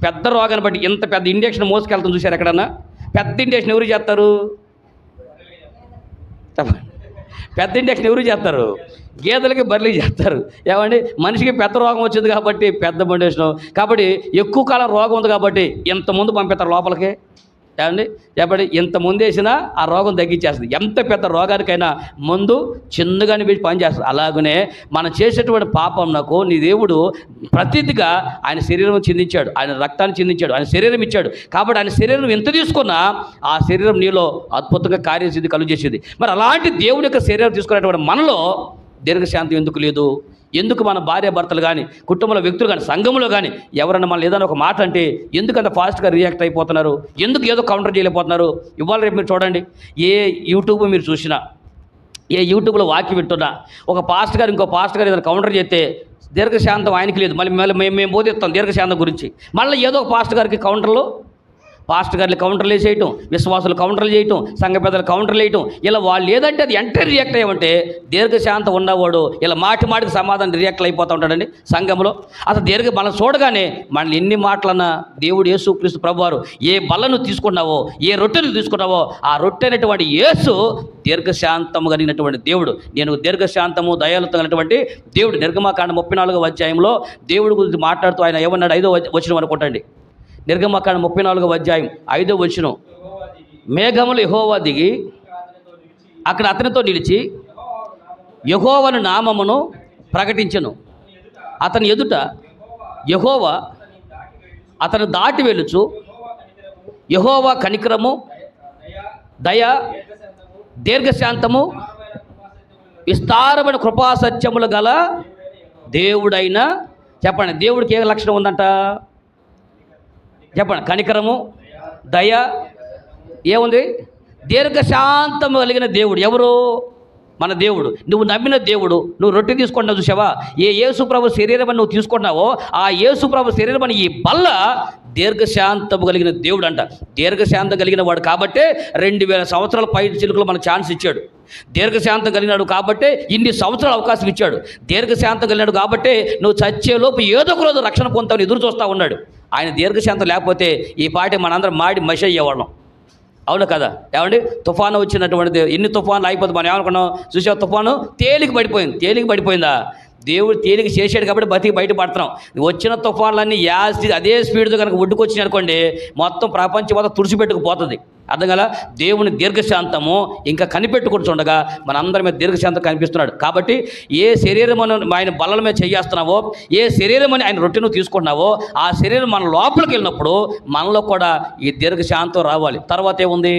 A: పెద్ద రోగాన్ని బట్టి ఇంత పెద్ద ఇంజెక్షన్ మోసుకెళ్తాం చూశారు ఎక్కడన్నా? పెద్ద ఇంజెక్షన్ ఎవరు చేస్తారు? పెద్ద ఇంజెక్షన్ ఎవరు చేస్తారు? గేదెలకి బర్రెలకి చేస్తారు. ఏమండి? మనిషికి పెద్ద రోగం వచ్చింది కాబట్టి పెద్ద ఇంజెక్షన్, కాబట్టి ఎక్కువ కాలం రోగం ఉంది కాబట్టి ఇంతకుముందు పంపిస్తారు లోపలికి. ఏమండి చెప్పండి, ఇంత ముందు వేసినా ఆ రోగం తగ్గించేస్తుంది. ఎంత పెద్ద రోగానికైనా ముందు చిన్నగానే పెట్టి పనిచేస్తుంది. అలాగనే మనం చేసేటువంటి పాపంనకు నీ దేవుడు ప్రతిదిగా ఆయన శరీరం చిందించాడు, ఆయన రక్తాన్ని చిందించాడు, ఆయన శరీరం ఇచ్చాడు. కాబట్టి ఆయన శరీరం ఎంత తీసుకున్నా ఆ శరీరం నీలో అద్భుతంగా కార్యసిద్ధి కలుగజేసేది. మరి అలాంటి దేవుని యొక్క శరీరం తీసుకునేటువంటి మనలో దీర్ఘశాంతం ఎందుకు లేదు? ఎందుకు మన భార్య భర్తలు కానీ, కుటుంబంలో వ్యక్తులు కానీ, సంఘంలో కానీ ఎవరన్నా మనం ఏదైనా ఒక మాట అంటే ఎందుకు అంత ఫాస్ట్గా రియాక్ట్ అయిపోతున్నారు? ఎందుకు ఏదో కౌంటర్ చేయలేకపోతున్నారు? ఇవాళ రేపు మీరు చూడండి, ఏ యూట్యూబ్ మీరు చూసినా, ఏ యూట్యూబ్లో వాక్యం వింటున్నా, ఒక పాస్టర్ గారు ఇంకో పాస్టర్ గారు ఏదైనా కౌంటర్ చేస్తే దీర్ఘశాంతం ఆయనకి లేదు. మళ్ళీ మేము బోధిస్తాం దీర్ఘశాంతం గురించి. మళ్ళీ ఏదో ఒక పాస్టర్ గారికి కౌంటర్లో, పాస్టర్ గారిని కౌంటర్లు వేసేయటం, విశ్వాసులు కౌంటర్లు చేయటం, సంఘ పెద్దలు కౌంటర్లు వేయటం, ఇలా వాళ్ళు ఏదంటే అది ఎంటర్ రియాక్ట్ అయ్యామంటే దీర్ఘశాంతం ఉన్నవాడు ఇలా మాటికి సమాధానం రియాక్ట్లు అయిపోతూ ఉంటాడండి సంఘంలో. అసలు మనం చూడగానే మనల్ని ఎన్ని మాటలన్నా దేవుడు యేసుక్రీస్తు ప్రభువారు ఏ బల్లను తీసుకున్నావో, ఏ రొట్టెను తీసుకున్నావో ఆ రొట్టె అనేటువంటి యేసు దీర్ఘశాంతము కలిగినటువంటి దేవుడు. నేను దీర్ఘశాంతము దయాలుతో కలిగినటువంటి దేవుడు. నిర్గమకాండ 34వ అధ్యాయంలో దేవుడి గురించి మాట్లాడుతూ ఆయన ఏమన్నాడు? 5వ వచనం అనుకుంటండి. నిర్గమకాండ 34వ అధ్యాయం 5వ వచనం, మేఘములు యెహోవా దిగి అక్కడ అతనితో నిలిచి యెహోవాను నామమును ప్రకటించెను. అతని ఎదుట యెహోవా అతను దాటి వెళ్ళుచు యెహోవా కనికరము, దయ, దీర్ఘశాంతము, విస్తారమైన కృపాసత్యములు గల దేవుడైన, చెప్పండి దేవుడికి ఏ లక్షణం ఉందంట? చెప్పండి, కనికరము, దయ, ఏముంది? దీర్ఘశాంతము కలిగిన దేవుడు. ఎవరు? మన దేవుడు. నువ్వు నమ్మిన దేవుడు. నువ్వు రొట్టె తీసుకుంటావు చూసావా, ఏ యేసుప్రభు శరీరం అని నువ్వు తీసుకుంటున్నావో ఆ యేసుప్రభు శరీరం అని ఈ బల్ల దీర్ఘశాంతము కలిగిన దేవుడు అంట. దీర్ఘశాంతం కలిగిన వాడు కాబట్టే 2000 సంవత్సరాల పై చిలుకలు మనకు ఛాన్స్ ఇచ్చాడు. దీర్ఘశాంతం కలిగినాడు కాబట్టే ఇన్ని సంవత్సరాలు అవకాశం ఇచ్చాడు. దీర్ఘశాంతం కలిగినాడు కాబట్టే నువ్వు చచ్చేలోపు ఏదో ఒక రోజు రక్షణ పొందుతావని ఎదురు చూస్తూ ఉన్నాడు. ఆయన దీర్ఘశాంతం లేకపోతే ఈ పాటి మనందరం మాడి మషి అయ్యేవాళ్ళం. అవును కదా? ఏమండి, తుఫాను వచ్చినటువంటిది ఎన్ని తుఫాన్లు అయిపోతే మనం ఏమనుకున్నాం? చూసా, తుఫాను తేలిక పడిపోయిందా? దేవుడు తేలిక చేసాడు కాబట్టి బతికి బయటపడుతున్నాం. వచ్చిన తుఫాన్లన్నీ అదే స్పీడ్తో కనుక ఒడ్డుకొచ్చినాయి అనుకోండి, మొత్తం ప్రపంచం మొత్తం తుడిచిపెట్టుకుపోతుంది. అర్థం కదా? దేవుని దీర్ఘశాంతము ఇంకా కనిపెట్టుకుని చూడగా మన అందరి మీద దీర్ఘశాంతం కనిపిస్తున్నాడు. కాబట్టి ఏ శరీరం ఆయన బల్లల మీద చేయేస్తున్నావో, ఏ శరీరం అని ఆయన రొట్టెను తీసుకుంటున్నావో ఆ శరీరం మన లోపలికి వెళ్ళినప్పుడు మనలో కూడా ఈ దీర్ఘశాంతం రావాలి. తర్వాత ఏముంది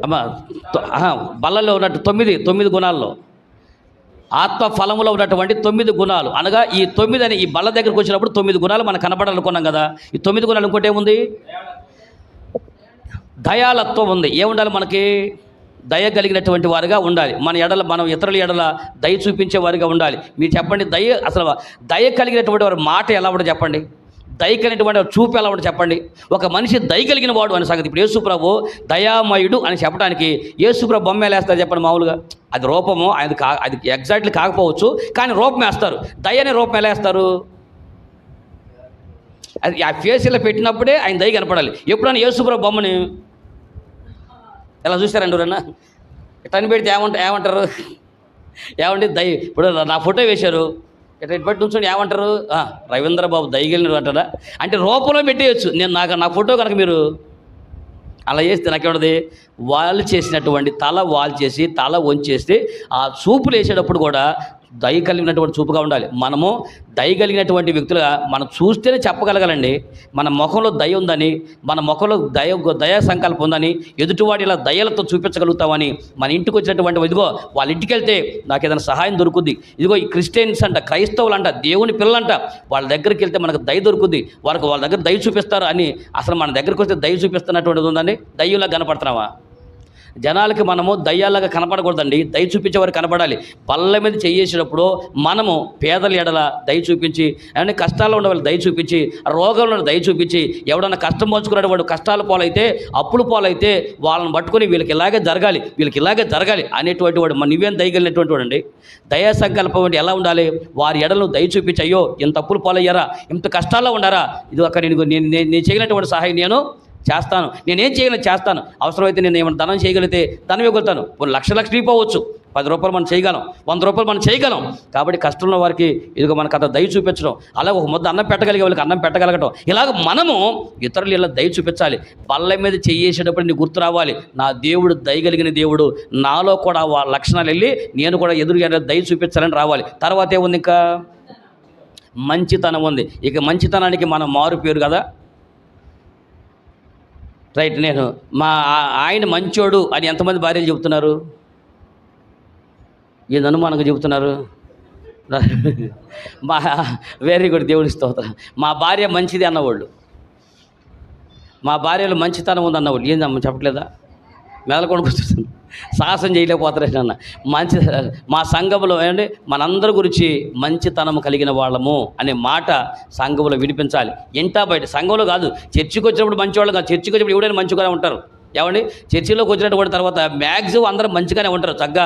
A: అమ్మా? బల్లలో ఉన్నట్టు 9 గుణాల్లో ఆత్మ ఫలములో ఉన్నటువంటి 9 గుణాలు, అనగా ఈ 9 అని ఈ బల్ల దగ్గరికి వచ్చినప్పుడు 9 గుణాలు మనకు కనపడాలనుకున్నాం కదా. ఈ 9 గుణాలు ఇంకోటి ఏముంది? దయాలత్వం ఉంది. ఏముండాలి మనకి? దయ కలిగినటువంటి వారిగా ఉండాలి. మనం ఇతరుల ఎడల దయ చూపించే వారిగా ఉండాలి. మీరు చెప్పండి, దయ కలిగినటువంటి వారి మాట ఎలా ఉండదు చెప్పండి? దయ కలిగినటువంటి చూపు ఎలా ఉండదు చెప్పండి? ఒక మనిషి దయ కలిగిన వాడు అనే సంగతి. ఇప్పుడు యేసుప్రభు దయామయుడు అని చెప్పడానికి యేసుప్రభు బొమ్మ ఎలా వేస్తారు చెప్పండి? మామూలుగా అది రూపము అది ఎగ్జాక్ట్లీ కాకపోవచ్చు, కానీ రూపం వేస్తారు. దయ అనే రూపం ఎలా వేస్తారు? అది ఆ ఫేస్ ఇలా పెట్టినప్పుడే ఆయన దయ కనపడాలి. ఎప్పుడైనా యేసుప్రభు బొమ్మని ఎలా చూస్తారండి ఎవరన్నా? ఇట్లా పెడితే ఏమంటారు? ఏమండి దయ, ఇప్పుడు నా ఫోటో వేశారు, ఇట్లా పెట్టి నుంచొని ఏమంటారు? రవీంద్ర బాబు దయగలిగిన అంటారా? అంటే రూపంలో పెట్టేయచ్చు. నా ఫోటో కనుక మీరు అలా చేస్తే నాకేమన్నది? వాళ్ళు చేసినటువంటి తల చేసి తల వంచేస్తే ఆ చూపులు వేసేటప్పుడు కూడా దయ కలిగినటువంటి చూపుగా ఉండాలి. మనము దయ కలిగినటువంటి వ్యక్తులుగా మనం చూస్తేనే చెప్పగలగాలండి మన ముఖంలో దయ ఉందని, మన ముఖంలో దయా సంకల్పం ఉందని, ఎదుటివాడి ఇలా దయలతో చూపించగలుగుతామని. మన ఇంటికి వచ్చినటువంటి ఇదిగో వాళ్ళ ఇంటికి వెళ్తే నాకు ఏదైనా సహాయం దొరుకుద్ది, ఇదిగో ఈ క్రిస్టియన్స్ అంట, క్రైస్తవులు అంట, దేవుని పిల్లలంట, వాళ్ళ దగ్గరికి వెళ్తే మనకు దయ దొరుకుద్ది, వాళ్ళ దగ్గర దయ చూపిస్తారు అని. అసలు మన దగ్గరికి వస్తే దయ చూపిస్తున్నటువంటిది ఉందండి? దయ్యంలా కనపడుతున్నావా? జనాలకి మనము దయ్యాలాగా కనపడకూడదండి, దయ చూపించేవారు కనపడాలి. పళ్ళ మీద చేసేటప్పుడు మనము పేదల ఎడల దయ చూపించి, ఏమైనా కష్టాల్లో ఉండేవాళ్ళు దయ చూపించి, రోగంలో దయ చూపించి, ఎవడన్నా కష్టం పంచుకునే వాడు కష్టాల పాలైతే, అప్పుల పాలైతే వాళ్ళని పట్టుకొని వీళ్ళకి ఇలాగే జరగాలి అనేటువంటి వాడు నువ్వేం దయగలిగినటువంటి వాడు అండి. దయా సంకల్పం అంటే ఎలా ఉండాలి? వారి ఎడలను దయ చూపించి, అయ్యో ఇంత అప్పులు పాలయ్యారా, ఇంత కష్టాల్లో ఉండారా, ఇది అక్కడ నేను చేయగలిగినటువంటి సహాయం నేను చేస్తాను, నేనేం చేయగలను చేస్తాను, అవసరమైతే నేను ఏమైనా ధనం చేయగలిగితే ధనం ఇవ్వగలుగుతాను. 1,00,000 ఇవ్వవచ్చు, రూపాయలు మనం చేయగలం, 100 రూపాయలు మనం చేయగలం. కాబట్టి కష్టంలో వారికి ఇదిగో మనకు అంత దయ చూపించడం, అలాగే ఒక ముద్ద అన్నం పెట్టగలిగే వాళ్ళకి అన్నం పెట్టగలగటం, ఇలాగ మనము ఇతరులు ఇలా దయ చూపించాలి. బల్ల మీద చేసేటప్పుడు నీకు గుర్తు రావాలి, నా దేవుడు దయగలిగిన దేవుడు, నాలో కూడా ఆ లక్షణాలు వెళ్ళి నేను కూడా ఎదురుగా దయ చూపించాలని రావాలి. తర్వాత ఏముంది, ఇంకా మంచితనం ఉంది. ఇక మంచితనానికి మనం మారు పేరు కదా, రైట్. నేను ఆయన మంచోడు అని ఎంతమంది భార్యలు చెబుతున్నారు? ఏది అనుమానంగా చెబుతున్నారు? వెరీ గుడ్, దేవుడి స్తోత్రం. మా భార్య మంచిది అన్నవాళ్ళు, మా భార్యలో మంచితనం ఉంది అన్నవాళ్ళు ఏందమ్మా చెప్పట్లేదా? మేలకొని కూర్చుంది, సాహసం చేయలేకపోతారన్న. మంచి మా సంఘంలో ఏమంటే మనందరి గురించి మంచితనం కలిగిన వాళ్ళము అనే మాట సంఘంలో వినిపించాలి. ఇంటా బయట సంఘంలో కాదు, చర్చికి వచ్చినప్పుడు మంచివాళ్ళు కాదు. చర్చికి వచ్చినప్పుడు ఎవడైనా మంచిగానే ఉంటారు. ఏమండి, చర్చిలోకి వచ్చినట్టు కూడా తర్వాత మ్యాక్సిమం అందరూ మంచిగానే ఉంటారు. చక్కగా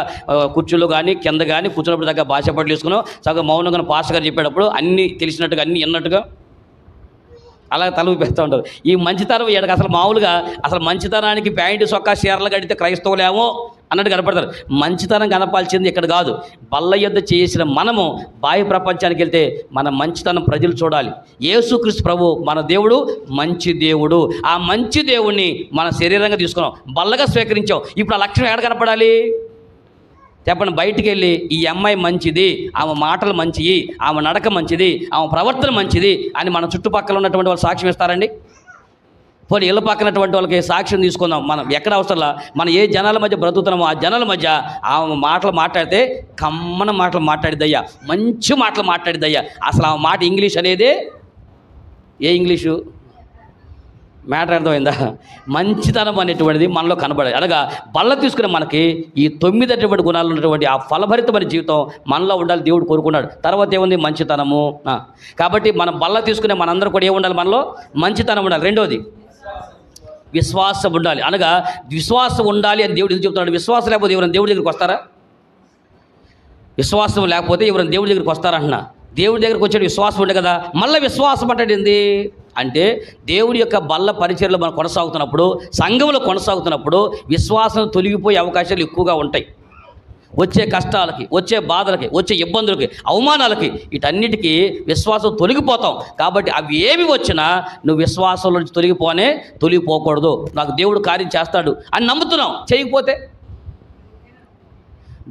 A: కుర్చీలో కానీ కింద కానీ కూర్చున్నప్పుడు చక్కగా భాష పట్లు వేసుకున్నాం, చక్కగా మౌనంగా పాస్టర్ గారు చెప్పేటప్పుడు అన్నీ తెలిసినట్టుగా అన్నీ విన్నట్టుగా అలా తలుపు పెడుతూ ఉంటారు. ఈ మంచితనం వీళ్ళకి అసలు మామూలుగా అసలు మంచితనానికి ప్యాంటు సొక్కా చీరలు కడితే క్రైస్తవులేమో అన్నట్టు కనపడతారు. మంచితనం కనపాల్సింది ఇక్కడ కాదు, బల్ల యుద్ధ చేసిన మనము బాహ్య ప్రపంచానికి వెళ్తే మన మంచితనం ప్రజలు చూడాలి. యేసుక్రీస్తు ప్రభు మన దేవుడు మంచి దేవుడు. ఆ మంచి దేవుణ్ణి మన శరీరంగా తీసుకున్నాం, బల్లగా స్వీకరించాం. ఇప్పుడు ఆ లక్షణం ఎక్కడ కనపడాలి చెప్పండి? బయటికి వెళ్ళి ఈ అమ్మాయి మంచిది, ఆమె మాటలు మంచివి, ఆమె నడక మంచిది, ఆమె ప్రవర్తన మంచిది అని మన చుట్టుపక్కల ఉన్నటువంటి వాళ్ళు సాక్ష్యం ఇస్తారండి. పోనీ ఇళ్ళ పక్కనటువంటి వాళ్ళకి సాక్ష్యం తీసుకుందాం. మనం ఎక్కడ అవసరంలా, మనం ఏ జనాల మధ్య బ్రతుకుతున్నామో ఆ జనాల మధ్య ఆమె మాటలు మాట్లాడితే కమ్మన మాటలు మాట్లాడిద్దయ్యా, మంచి మాటలు మాట్లాడిద్దయ్యా. అసలు ఆమె మాట ఇంగ్లీష్ అనేది ఏ ఇంగ్లీషు మ్యాటర్ అర్థమైందా? మంచితనం అనేటువంటిది మనలో కనబడదు. అనగా బల్ల తీసుకునే మనకి ఈ 9 అటువంటి గుణాలు ఉన్నటువంటి ఆ ఫలభరితమైన జీవితం మనలో ఉండాలి దేవుడు కోరుకున్నాడు. తర్వాత ఏముంది? మంచితనము. కాబట్టి మనం బల్ల తీసుకునే మనందరూ కూడా ఏముండాలి? మనలో మంచితనం ఉండాలి. రెండోది విశ్వాసం ఉండాలి. అనగా విశ్వాసం ఉండాలి అని దేవుడు ఎందుకు చెప్తున్నాడు? విశ్వాసం లేకపోతే ఎవరైనా దేవుడి దగ్గరికి వస్తారా? విశ్వాసం లేకపోతే ఎవరైనా దేవుడి దగ్గరికి వస్తారంటున్నా. దేవుడి దగ్గరికి వచ్చే విశ్వాసం ఉండే కదా. మళ్ళీ విశ్వాసం అంటే ఏంది అంటే దేవుడి యొక్క బల్ల పరిచర్యలో మనం కొనసాగుతున్నప్పుడు, సంఘంలో కొనసాగుతున్నప్పుడు విశ్వాసం తొలగిపోయే అవకాశాలు ఎక్కువగా ఉంటాయి. వచ్చే కష్టాలకి, వచ్చే బాధలకి, వచ్చే ఇబ్బందులకి, అవమానాలకి, వీటన్నిటికీ విశ్వాసం తొలగిపోతాం. కాబట్టి అవి ఏమి వచ్చినా నువ్వు విశ్వాసంలో నుంచి తొలగిపోకూడదు. నాకు దేవుడు కార్యం చేస్తాడు అని నమ్ముతున్నాం, చేయకపోతే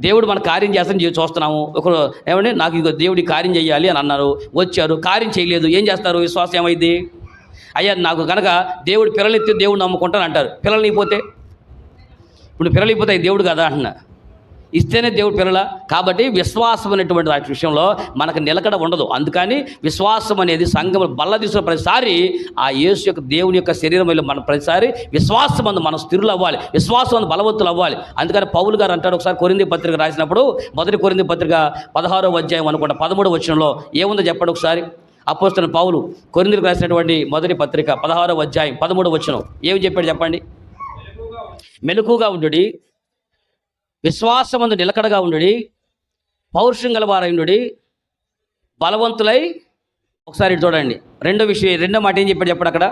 A: దేవుడు మన కార్యం చేస్తాను చూస్తున్నాము. ఒకరు ఏమంటే నాకు ఇక దేవుడి కార్యం చేయాలి అని అన్నారు, వచ్చారు, కార్యం చేయలేదు, ఏం చేస్తారు? విశ్వాసం ఏమైంది? అయ్యా నాకు కనుక దేవుడు పిల్లలెత్తి దేవుడు నమ్ముకుంటాను అంటారు. పిల్లలు అయిపోతే ఇప్పుడు పిల్లలు అయిపోతే దేవుడు కదా అంటున్నా, ఇస్తేనే దేవుడు పిల్లల. కాబట్టి విశ్వాసం అనేటువంటి వాటి విషయంలో మనకు నిలకడ ఉండదు. అందుకని విశ్వాసం అనేది సంఘం బల్ల తీసుకున్న ప్రతిసారి ఆ యేసు యొక్క దేవుని యొక్క శరీరంలో మన ప్రతిసారి విశ్వాసం అందు మనం స్థిరులు అవ్వాలి, విశ్వాసం అందు బలవంతులు అవ్వాలి. అందుకని పౌలు గారు అంటాడు, ఒకసారి కొరింథీ పత్రిక రాసినప్పుడు, మొదటి కొరింథీ పత్రిక 16వ అధ్యాయం అనుకుంటా 13వ వచనంలో ఏముందో చెప్పండి ఒకసారి. అపోస్తలుడైన పౌలు కొరింథీలకు రాసినటువంటి మొదటి పత్రిక 16వ అధ్యాయం 13వ వచనం ఏమి చెప్పాడు చెప్పండి? మెలకుగా ఉండుడి, విశ్వాసమందు నిలకడగా ఉండుడి, పౌరుషం గలవారై ఉండుడి, బలవంతులై. ఒకసారి చూడండి, రెండో మాట ఏం చెప్పాడు చెప్పండి అక్కడ?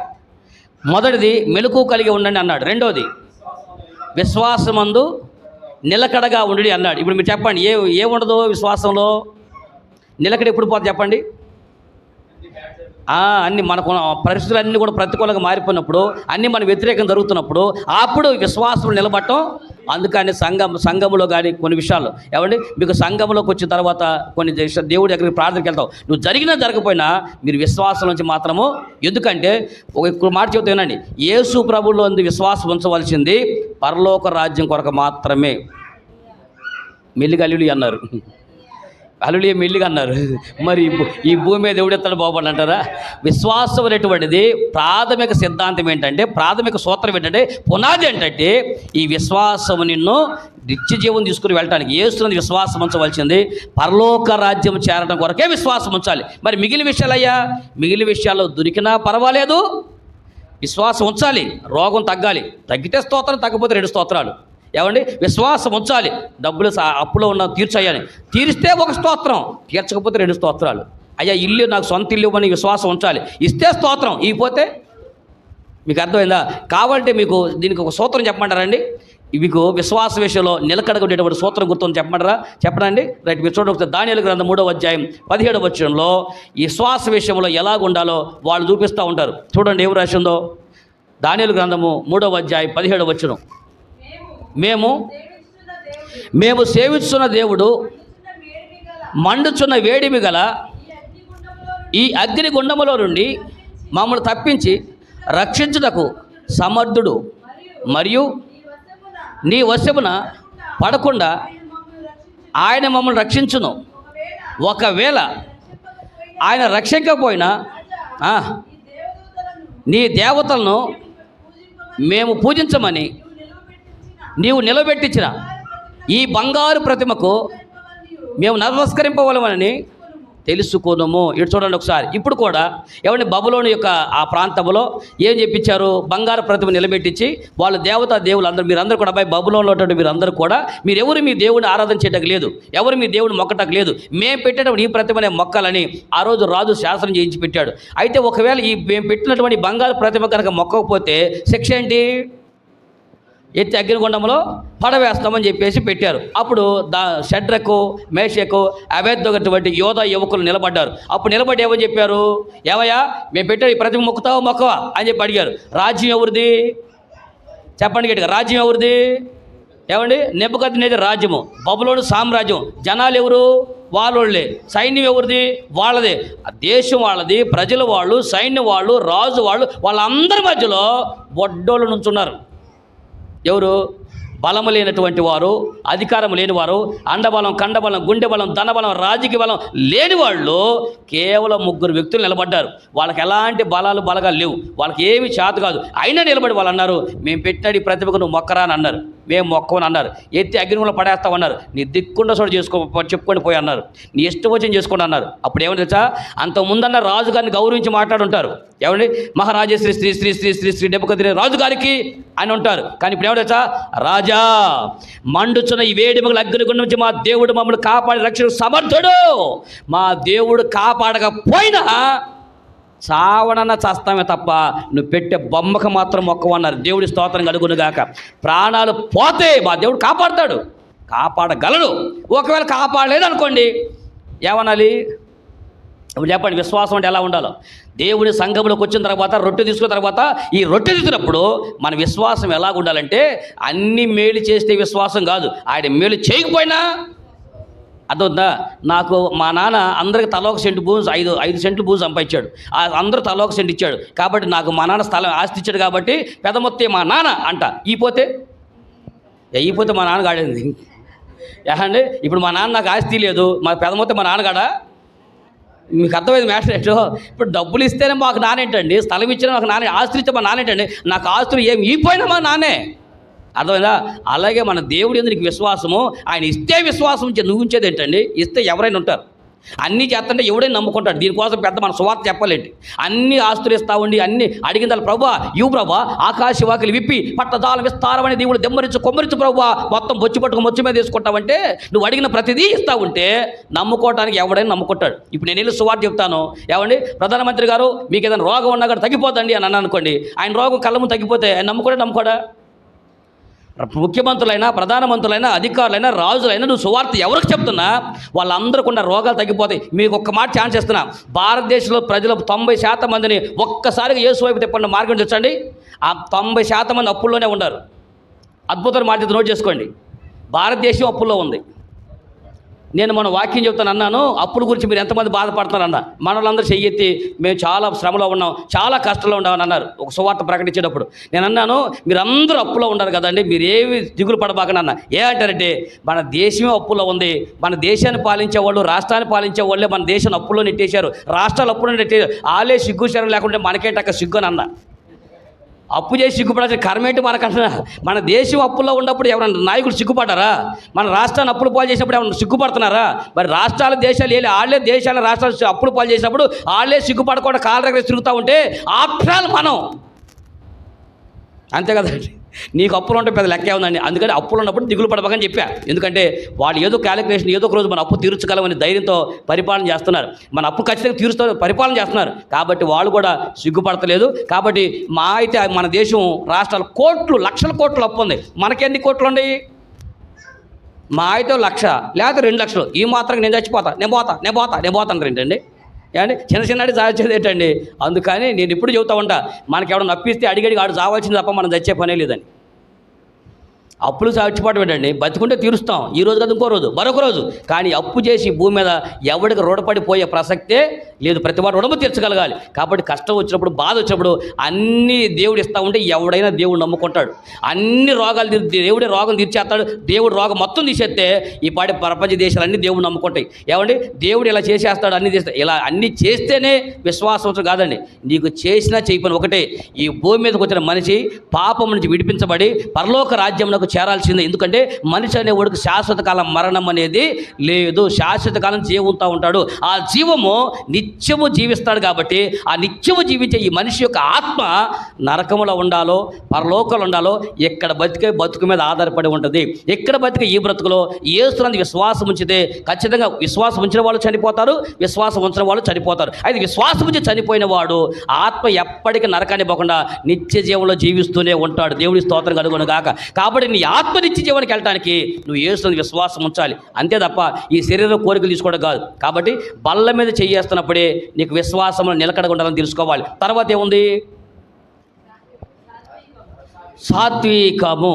A: మొదటిది మెలకువ కలిగి ఉండండి అన్నాడు. రెండోది విశ్వాసమందు నిలకడగా ఉండుడి అన్నాడు. ఇప్పుడు మీరు చెప్పండి, ఏముండదు విశ్వాసంలో? నిలకడ ఎప్పుడు పోతుంది చెప్పండి? అన్నీ మనకు పరిస్థితులు అన్నీ కూడా ప్రతికూలంగా మారిపోయినప్పుడు, అన్నీ మన వ్యతిరేకం జరుగుతున్నప్పుడు అప్పుడు విశ్వాసం నిలబడటం. అందుకని సంఘంలో కానీ కొన్ని విషయాలు ఏమండి, మీకు సంఘంలోకి వచ్చిన తర్వాత కొన్ని దేవుడి దగ్గరికి ప్రార్థనకి వెళ్తావు, నువ్వు జరిగినా జరగకపోయినా మీరు విశ్వాసం నుంచి మాత్రము. ఎందుకంటే ఒక మాట చెబుతూ వినండి, యేసు ప్రభువులో విశ్వాసం ఉంచవలసింది పరలోక రాజ్యం కొరకు మాత్రమే. మెల్లిగా హల్లెలూయా అన్నారు, హల్లెలూయా మెల్లిగా అన్నారు. మరి ఈ భూమి మీద ఎవడెత్తాడు బాబు అంటారా? విశ్వాసం అనేటువంటిది ప్రాథమిక సిద్ధాంతం ఏంటంటే, ప్రాథమిక సూత్రం ఏంటంటే, పునాది ఏంటంటే ఈ విశ్వాసం నిన్ను నిత్య జీవం తీసుకుని వెళ్ళటానికి యేసునందు విశ్వాసం ఉంచవలసింది పరలోక రాజ్యం చేరడం కొరకే విశ్వాసం ఉంచాలి. మరి మిగిలిన విషయాలయ్యా, మిగిలిన విషయాల్లో దొరికినా పర్వాలేదు, విశ్వాసం ఉంచాలి. రోగం తగ్గాలి, తగ్గితే స్తోత్రం, తగ్గకపోతే 2 స్తోత్రాలు. ఏమండి, విశ్వాసం ఉంచాలి. డబ్బులు అప్పులో ఉన్న తీర్చాయని, తీరిస్తే ఒక స్తోత్రం, తీర్చకపోతే 2 స్తోత్రాలు. అయ్యా ఇల్లు నాకు సొంత ఇల్లు అని విశ్వాసం ఉంచాలి, ఇస్తే స్తోత్రం, ఇకపోతే. మీకు అర్థమైందా? కాబట్టి మీకు దీనికి ఒక సూత్రం చెప్పమంటారండి. మీకు విశ్వాస విషయంలో నిలకడగా ఉండేటువంటి సూత్రం గుర్తుంది చెప్పమంటారా? చెప్పడండి. రైట్, మీరు చూడండి ఒకసారి దానియేలు గ్రంథం 3వ అధ్యాయం 17వ వచనంలో ఈ విశ్వాస విషయంలో ఎలాగ ఉండాలో వాళ్ళు చూపిస్తూ ఉంటారు. చూడండి ఏం రాసిందో. దానియేలు గ్రంథము 3వ అధ్యాయం 17వ వచనం. మేము సేవిస్తున్న దేవుడు మండుచున్న వేడిమి గల ఈ అగ్ని గుండములో నుండి మమ్మల్ని తప్పించి రక్షించుటకు సమర్థుడు, మరియు నీ వశమున పడకుండా ఆయన మమ్మల్ని రక్షించును. ఒకవేళ ఆయన రక్షించకపోయినా నీ దేవతలను మేము పూజించమని నీవు నిలబెట్టించిన ఈ బంగారు ప్రతిమకు మేము నమస్కరింపవలమని తెలుసుకోనము. ఇటు చూడండి ఒకసారి. ఇప్పుడు కూడా ఎవరిని బబులోని యొక్క ఆ ప్రాంతంలో ఏం చెప్పించారు? బంగారు ప్రతిమ నిలబెట్టించి వాళ్ళు దేవతా దేవులు అందరూ మీరందరూ కూడా అబ్బాయి బబులోన్లో ఉన్నటువంటి మీరందరూ కూడా మీరెవరు మీ దేవుడిని ఆరాధన చేయటం లేదు, ఎవరు మీ దేవుడిని మొక్కటం లేదు, మేము పెట్టేటప్పుడు ఈ ప్రతిమనే మొక్కాలని ఆ రోజు రాజు శాసనం చేయించి పెట్టాడు. అయితే ఒకవేళ ఈ మేము పెట్టినటువంటి బంగారు ప్రతిమ కనుక మొక్కకపోతే శిక్ష ఏంటి? ఎత్తి అగ్నిగుండంలో పడవేస్తామని చెప్పేసి పెట్టారు. అప్పుడు షడ్రకు, మేషకు, అబేద్నగోటువంటి యోధా యువకులు నిలబడ్డారు. అప్పుడు నిలబడి ఏమని చెప్పారు? ఏవయ్యా మేము పెట్టారు ఈ ప్రతిమ మొక్కుతావా మొక్కవా అని చెప్పి అడిగారు. రాజ్యం ఎవరిది చెప్పండి గట్టిగా, రాజ్యం ఎవరిది? ఏమండి? నెబుకద్నెజరు రాజ్యము, బబులోను సామ్రాజ్యం. జనాలు ఎవరు? వాళ్ళోళ్ళే. సైన్యం ఎవరిది? వాళ్ళదే. దేశం వాళ్ళది, ప్రజలు వాళ్ళు, సైన్యం వాళ్ళు, రాజు వాళ్ళు, వాళ్ళందరి మధ్యలో బొడ్డోళ్ళు నుంచున్నారు. ఎవరు? బలము లేనటువంటి వారు, అధికారం లేనివారు, అండబలం, కండబలం, గుండె బలం, ధనబలం, రాజకీయ బలం లేని వాళ్ళు కేవలం 3 వ్యక్తులు నిలబడ్డారు. వాళ్ళకి ఎలాంటి బలగాలు లేవు, వాళ్ళకి ఏమి చేత కాదు. అయినా నిలబడి వాళ్ళు అన్నారు, మేము పెట్టినది ప్రతిభకు నువ్వు మొక్కరా అని అన్నారు. మేము మొక్కమని అన్నారు. ఎత్తి అగ్నిగుండంలో పడేస్తామన్నారు. నీ దిక్కుండా చోటు చెప్పుకొని పోయి అన్నారు. నీ ఇష్టం వచ్చింది చేసుకోండి అన్నారు. అప్పుడు ఏమని తెలుసా? అంతకుముందన్న రాజుగారిని గౌరవించి మాట్లాడుంటారు. ఏమండి? మహారాజశ్రీ శ్రీ శ్రీ శ్రీ శ్రీ శ్రీ నెబుకద్నెజరు రాజుగారికి అని ఉంటారు. కానీ ఇప్పుడు ఏమని తెలుసా? రాజా, మండుచున్న ఈ వేడిమగల అగ్నిగుండం నుంచి మా దేవుడు మమ్మల్ని కాపాడి రక్షణ సమర్థుడు. మా దేవుడు కాపాడకపోయినా చావనన్న చేస్తామే తప్ప నువ్వు పెట్టే బొమ్మకు మాత్రం మొక్కవన్నారు. దేవుడి స్తోత్రం కలుగునుగాక. ప్రాణాలు పోతే మా దేవుడు కాపాడతాడు, కాపాడగలడు. ఒకవేళ కాపాడలేదు అనుకోండి, ఏమనాలి? ఇప్పుడు చెప్పండి, విశ్వాసం అంటే ఎలా ఉండాలో. దేవుడి సంఘంలోకి వచ్చిన తర్వాత రొట్టె తీసుకున్న తర్వాత ఈ రొట్టె తీసుకున్నప్పుడు మన విశ్వాసం ఎలా ఉండాలంటే అన్ని మేలు చేస్తే విశ్వాసం కాదు, ఆయన మేలు చేయకపోయినా. అర్థవుతుందా? నాకు మా నాన్న అందరికి తల 1 సెంటు భూమి, 5 సెంట్లు భూమి సంపాదించాడు. అందరూ తల 1 సెంటు ఇచ్చాడు. కాబట్టి నాకు మా నాన్న స్థలం ఆస్తి ఇచ్చాడు కాబట్టి పెద్ద మొత్తం మా నాన్న అంట. ఈపోతే మా నాన్న గాడింది. ఏమండి? ఇప్పుడు మా నాన్న నాకు ఆస్తి లేదు, మా పెద్ద మొత్తం మా నాన్నగాడా? మీకు అర్థమైంది మ్యాటర్ ఏంటో? ఇప్పుడు డబ్బులు ఇస్తేనే మాకు నానేంటండి, స్థలం ఇచ్చినా మాకు నానే, ఆస్తులు ఇస్తే మా నానేంటండి, నాకు ఆస్తులు ఏమి ఈపోయినా మా నానే. అర్థమైందా? అలాగే మన దేవుడి యందు నీకు విశ్వాసము, ఆయన ఇస్తే విశ్వాసం నువ్వు ఉంచేది ఏంటండి? ఇస్తే ఎవరైనా ఉంటారు. అన్నీ చేస్తుంటే ఎవడైనా నమ్ముకుంటాడు. దీనికోసం పెద్ద మన సువార్త చెప్పలేంటి. అన్ని ఆస్తులు ఇస్తా ఉండి అన్ని అడిగిన ప్రభా ఇవ్వు ప్రభా, ఆకాశ వాకిలి విప్పి పట్టదాలం విస్తారమని దేవుడు దెమ్మరించు కొమ్మరించు ప్రభా, మొత్తం బొచ్చు పట్టుకు మొచ్చు మీద తీసుకుంటావంటే నువ్వు అడిగిన ప్రతిదీ ఇస్తా ఉంటే నమ్ముకోవటానికి ఎవడైనా నమ్ముకుంటాడు. ఇప్పుడు నేను వెళ్ళి సువార్త చెప్తాను, ఏమండి ప్రధానమంత్రి గారు మీకు ఏదైనా రోగం ఉన్నా కూడా తగ్గిపోతండి అని అన్నాను అనుకోండి, ఆయన రోగం కళ్ళము తగ్గిపోతే ఆయన నమ్ముకోడా? ముఖ్యమంత్రులైనా, ప్రధానమంత్రులైనా, అధికారులైనా, రాజులైనా నువ్వు సువార్త ఎవరికి చెప్తున్నా వాళ్ళందరికీ ఉన్న రోగాలు తగ్గిపోతాయి. మీకు ఒక్క మాట ఛాన్స్ ఇస్తున్నా, భారతదేశంలో ప్రజలు 90% మందిని ఒక్కసారిగా యేసు వైపు తిప్పండి, మార్గం తెచ్చండి. ఆ 90% మంది అప్పుల్లోనే ఉన్నారు. అద్భుతమైన మాట నోట్ చేసుకోండి. భారతదేశం అప్పుల్లో ఉంది. నేను మన వాక్యం చెప్తాను అన్నాను, అప్పుల గురించి మీరు ఎంతమంది బాధపడుతున్నారన్న. మనలందరూ చెయ్యెత్తి మేము చాలా శ్రమలో ఉన్నాం, చాలా కష్టంలో ఉన్నామని అన్నారు ఒక సువార్త ప్రకటించేటప్పుడు. నేను అన్నాను, మీరందరూ అప్పులో ఉన్నారు కదండి, మీరు ఏమి దిగులు పడబాకనన్నా. ఏమంటారంటే మన దేశమే అప్పులో ఉంది, మన దేశాన్ని పాలించే వాళ్ళు, రాష్ట్రాన్ని పాలించే వాళ్ళే మన దేశాన్ని అప్పుల్లో నెట్టేశారు, రాష్ట్రాలు అప్పులో నెట్టేశారు. వాళ్ళే సిగ్గు శరం లేకుంటే మనకేంటక్క సిగ్గు అని అన్నా. అప్పు చేసి సిగ్గుపడాల్సిన కర్మేంటి మనకంటున్నా? మన దేశం అప్పుల్లో ఉన్నప్పుడు ఎవరైనా నాయకులు సిగ్గుపడ్డారా? మన రాష్ట్రాన్ని అప్పులు పాలు చేసినప్పుడు ఎవరైనా సిగ్గుపడుతున్నారా? మరి రాష్ట్రాలు దేశాలు వాళ్ళే దేశాల రాష్ట్రాలు అప్పులు పాలు చేసినప్పుడు వాళ్ళే సిగ్గుపడకుండా కాళ్ళ దగ్గర తిరుగుతూ ఉంటే ఆప్షనల్ మనం, అంతే కదండి. నీకు అప్పులు ఉంటే పెద్ద లెక్క ఉందండి. అందుకని అప్పులు ఉన్నప్పుడు దిగులు పడబోకని చెప్పా. ఎందుకంటే వాళ్ళు ఏదో క్యాలిక్యులేషన్ ఏదో ఒక రోజు మన అప్పు తీర్చగలమని ధైర్యంతో పరిపాలన చేస్తున్నారు. మన అప్పు ఖచ్చితంగా తీరుస్తూ పరిపాలన చేస్తున్నారు. కాబట్టి వాళ్ళు కూడా సిగ్గుపడతలేదు. కాబట్టి మా అయితే మన దేశం రాష్ట్రాలు కోట్లు లక్షల కోట్లు అప్పు ఉంది. మనకెన్ని కోట్లు ఉన్నాయి? మా అయితే 1,00,000 లేకపోతే 2,00,000. ఈ మాత్రం నేను చచ్చిపోతా, నేను పోతా అంటారు ఏంటండి? ఏమండి చిన్నది సాధించేది ఏంటండి? అందుకని నేను ఇప్పుడు చెబుతా ఉంటా, మనకి ఎవడన్నా అప్పిస్తే అడిగడిగి ఆడు చావాల్సింది తప్ప మనం చచ్చే పనే లేదని. అప్పులు చచ్చిపోవడం ఏంటండి? బతుకుంటే తీరుస్తాం, ఈ రోజు కదా ఇంకో రోజు మరొక రోజు. కానీ అప్పు చేసి భూమి మీద ఎవడికి రుణపడిపోయే ప్రసక్తే లేదు. ప్రతి వాడు రుణము తీర్చగలగాలి. కాబట్టి కష్టం వచ్చినప్పుడు, బాధ వచ్చినప్పుడు అన్నీ దేవుడు ఇస్తూ ఉంటే ఎవడైనా దేవుడు నమ్ముకుంటాడు. అన్ని రోగాలు దేవుడే రోగం తీర్చేస్తాడు. దేవుడు రోగం మొత్తం తీసేస్తే ఈ పాటి ప్రపంచ దేశాలన్నీ దేవుడు నమ్ముకుంటాయి. ఏమండి దేవుడు ఇలా చేసేస్తాడు, అన్ని చేస్తాడు. ఇలా అన్నీ చేస్తేనే విశ్వాసం కాదండి. నీకు చేసినా చేయపని ఒకటే, ఈ భూమి మీదకి వచ్చిన మనిషి పాపం నుంచి విడిపించబడి పరలోక రాజ్యంలో చేరాల్సిందే. ఎందుకంటే మనిషి అనేవాడికి శాశ్వత కాలం మరణం అనేది లేదు. శాశ్వత కాలం జీవుతూ ఉంటాడు. ఆ జీవము నిత్యము జీవిస్తాడు. కాబట్టి ఆ నిత్యము జీవించే ఈ మనిషి యొక్క ఆత్మ నరకములో ఉండాలో పరలోకంలో ఉండాలో ఇక్కడ బతికే బతుకు మీద ఆధారపడి ఉంటుంది. ఎక్కడ బతికే ఈ బ్రతుకులో యేసునందు విశ్వాసం ఉంచితే ఖచ్చితంగా విశ్వాసం ఉంచిన వాళ్ళు చనిపోతారు, విశ్వాసం ఉంచిన వాళ్ళు చనిపోతారు. అయితే విశ్వాసం ఉంచి చనిపోయిన వాడు ఆత్మ ఎప్పటికీ నరకాన్ని పోకుండా నిత్య జీవంలో జీవిస్తూనే ఉంటాడు. దేవుడి స్తోత్రం కలుగును గాక. కాబట్టి నీ ఆత్మ నిత్య జీవానికి వెళ్ళటానికి నువ్వు యేసునందు విశ్వాసం ఉంచాలి. అంతే తప్ప ఈ శరీర కోరికలు తీసుకోవడం కాదు. కాబట్టి బల్ల మీద చేస్తున్నప్పుడే నీకు విశ్వాసంలో నిలకడగా ఉండాలని తెలుసుకోవాలి. తర్వాత ఏముంది? సాత్వికము.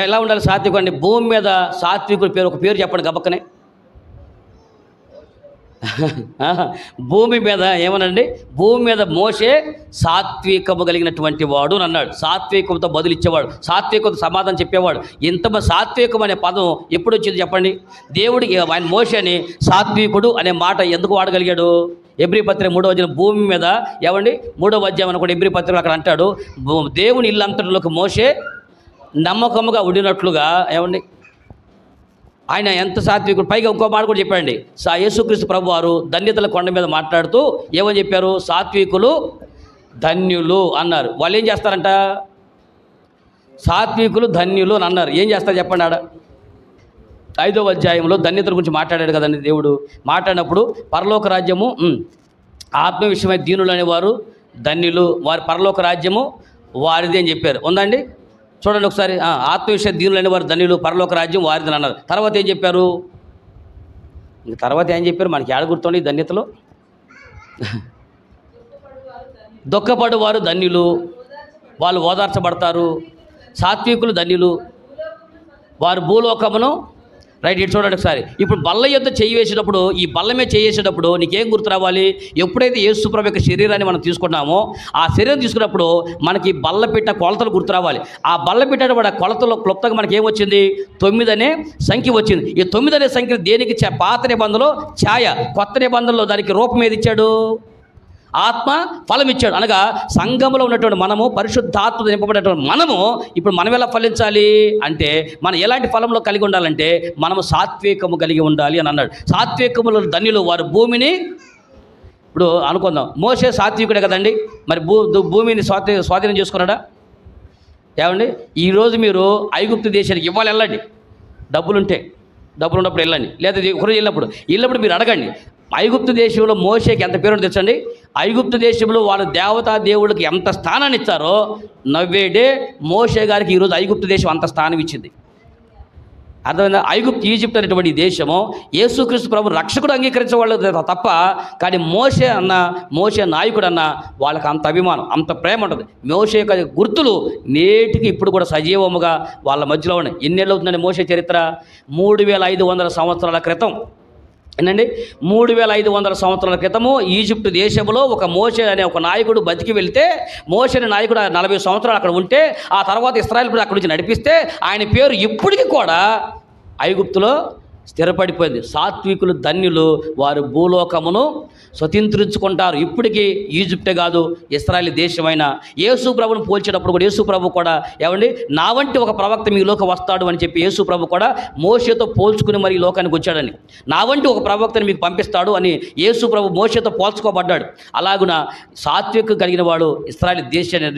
A: ఎలా ఉండాలి సాత్వికం అంటే? భూమి మీద సాత్వికుడి పేరు, ఒక పేరు చెప్పండి గబక్కనే. భూమి మీద ఏమనండి? భూమి మీద మోషే సాత్వికము కలిగినటువంటి వాడు అని అన్నాడు. సాత్వికంతో బదులిచ్చేవాడు, సాత్వికంతో సమాధానం చెప్పేవాడు. ఇంత సాత్వికం అనే పదం ఎప్పుడు వచ్చింది చెప్పండి? దేవుడికి ఆయన మోషేని సాత్వికుడు అనే మాట ఎందుకు వాడగలిగాడు? ఎబ్రీ పత్రిక 3వ అధ్యాయం భూమి మీద ఏమండి 3వ అధ్యాయం అనుకోండి ఎబ్రీ పత్రిక అక్కడ అంటాడు, దేవుని ఇల్లంతటిలోకి మోషే నమ్మకముగా ఉండినట్లుగా ఏమండి ఆయన ఎంత సాత్వికుడు. పైగా ఇంకో మాట కూడా చెప్పండి. యేసుక్రీస్తు ప్రభు వారు ధన్యతల కొండ మీద మాట్లాడుతూ ఏమని చెప్పారు? సాత్వికులు ధన్యులు అన్నారు. వాళ్ళు ఏం చేస్తారంట? సాత్వికులు ధన్యులు అని అన్నారు. ఏం చేస్తారు చెప్పండి? ఆడ 5వ అధ్యాయంలో ధన్యతల గురించి మాట్లాడాడు కదండి దేవుడు. మాట్లాడినప్పుడు పరలోక రాజ్యము ఆత్మ విషయమై దీనులు అనేవారు ధన్యులు, వారి పరలోక రాజ్యము వారిది అని చెప్పారు. ఉందండి చూడండి ఒకసారి. ఆత్మవిషయ దీనులు అనేవారు ధన్యులు, పరలోక రాజ్యం వారిది అన్నారు. తర్వాత ఏం చెప్పారు? తర్వాత ఏం చెప్పారు? మనకి ఏడ గుర్తుండి ధన్యతలో? దుఃఖపడు వారు ధన్యులు, వాళ్ళు ఓదార్చబడతారు. సాత్వికులు ధన్యులు, వారు భూలోకమును రైట్. ఇటు చూడండి ఒకసారి. ఇప్పుడు బల్ల యొద్ద చేయి వేసేటప్పుడు, ఈ బల్ల మీద చేయి వేసేటప్పుడు నీకేం గుర్తు రావాలి? ఎప్పుడైతే యేసు ప్రభు యొక్క శరీరాన్ని మనం తీసుకుంటామో ఆ శరీరం తీసుకున్నప్పుడు మనకి బల్ల పెట్ట కొలతలు గుర్తు రావాలి. ఆ బల్ల పెట్ట వాడు కొలతలో క్లుప్తంగా మనకి ఏమొచ్చింది? 9 అనే సంఖ్య వచ్చింది. ఈ 9 అనే సంఖ్య దేనికి? పాత నిబంధనలో ఛాయ, కొత్త నిబంధనలో దానికి రూపం ఏది ఇచ్చాడు? ఆత్మ ఫలం ఇచ్చాడు. అనగా సంఘంలో ఉన్నటువంటి మనము, పరిశుద్ధాత్మ నింపబడినటువంటి మనము ఇప్పుడు మనం ఎలా ఫలించాలి అంటే, మనం ఎలాంటి ఫలంలో కలిగి ఉండాలంటే మనము సాత్వికము కలిగి ఉండాలి అని అన్నాడు. సాత్వికములు ధన్యులు, వారు భూమిని. ఇప్పుడు అనుకుందాం, మోషే సాత్వికుడే కదండి, మరి భూమిని స్వాధీనం చేసుకున్నాడా? ఏమండి ఈరోజు మీరు ఐగుప్తు దేశానికి ఇవాళ వెళ్ళండి, డబ్బులు ఉన్నప్పుడు వెళ్ళండి, లేదా ఒకరోజు వెళ్ళినప్పుడు మీరు అడగండి. ఐగుప్తు దేశంలో మోషేకి ఎంత పేరు తెచ్చండి. ఐగుప్తు దేశంలో వాళ్ళు దేవతా దేవుళ్ళకి ఎంత స్థానాన్ని ఇచ్చారో నవ్వేడే మోషే గారికి ఈరోజు ఐగుప్తు దేశం అంత స్థానం ఇచ్చింది. అర్థమైందా? ఈజిప్ట్ అనేటువంటి దేశము యేసుక్రీస్తు ప్రభు రక్షకుడు అంగీకరించేవాళ్ళు తప్ప, కానీ మోషే నాయకుడు అన్న వాళ్ళకి అంత అభిమానం, అంత ప్రేమ ఉంటుంది. మోషే యొక్క గుర్తులు నేటికి ఇప్పుడు కూడా సజీవముగా వాళ్ళ మధ్యలో ఉన్నాయి. ఎన్నేళ్ళు అవుతుందండి మోషే చరిత్ర? 3500 సంవత్సరాల క్రితం. ఏంటండి 3500 సంవత్సరాల క్రితము ఈజిప్టు దేశంలో ఒక మోషే అనే ఒక నాయకుడు బతికి వెళ్తే, మోషే అనే నాయకుడు 40 సంవత్సరాలు అక్కడ ఉంటే, ఆ తర్వాత ఇశ్రాయేలు అక్కడి నుంచి నడిపిస్తే ఆయన పేరు ఇప్పటికీ కూడా ఐగుప్తులో స్థిరపడిపోయింది. సాత్వికులు ధన్యులు, వారు భూలోకమును స్వతంత్రించుకుంటారు. ఇప్పటికీ ఈజిప్టే కాదు, ఇశ్రాయేలు దేశమైన యేసు ప్రభువును పోల్చేటప్పుడు కూడా యేసు ప్రభు కూడా ఏమండి, నా వంటి ఒక ప్రవక్త మీ లోకం వస్తాడు అని చెప్పి యేసు ప్రభు కూడా మోషేతో పోల్చుకుని మరి ఈ లోకానికి వచ్చాడని, నా వంటి ఒక ప్రవక్తని మీకు పంపిస్తాడు అని యేసు ప్రభు మోషేతో పోల్చుకోబడ్డాడు. అలాగున సాత్వికం కలిగిన వాడు ఇశ్రాయేలు దేశాన్ని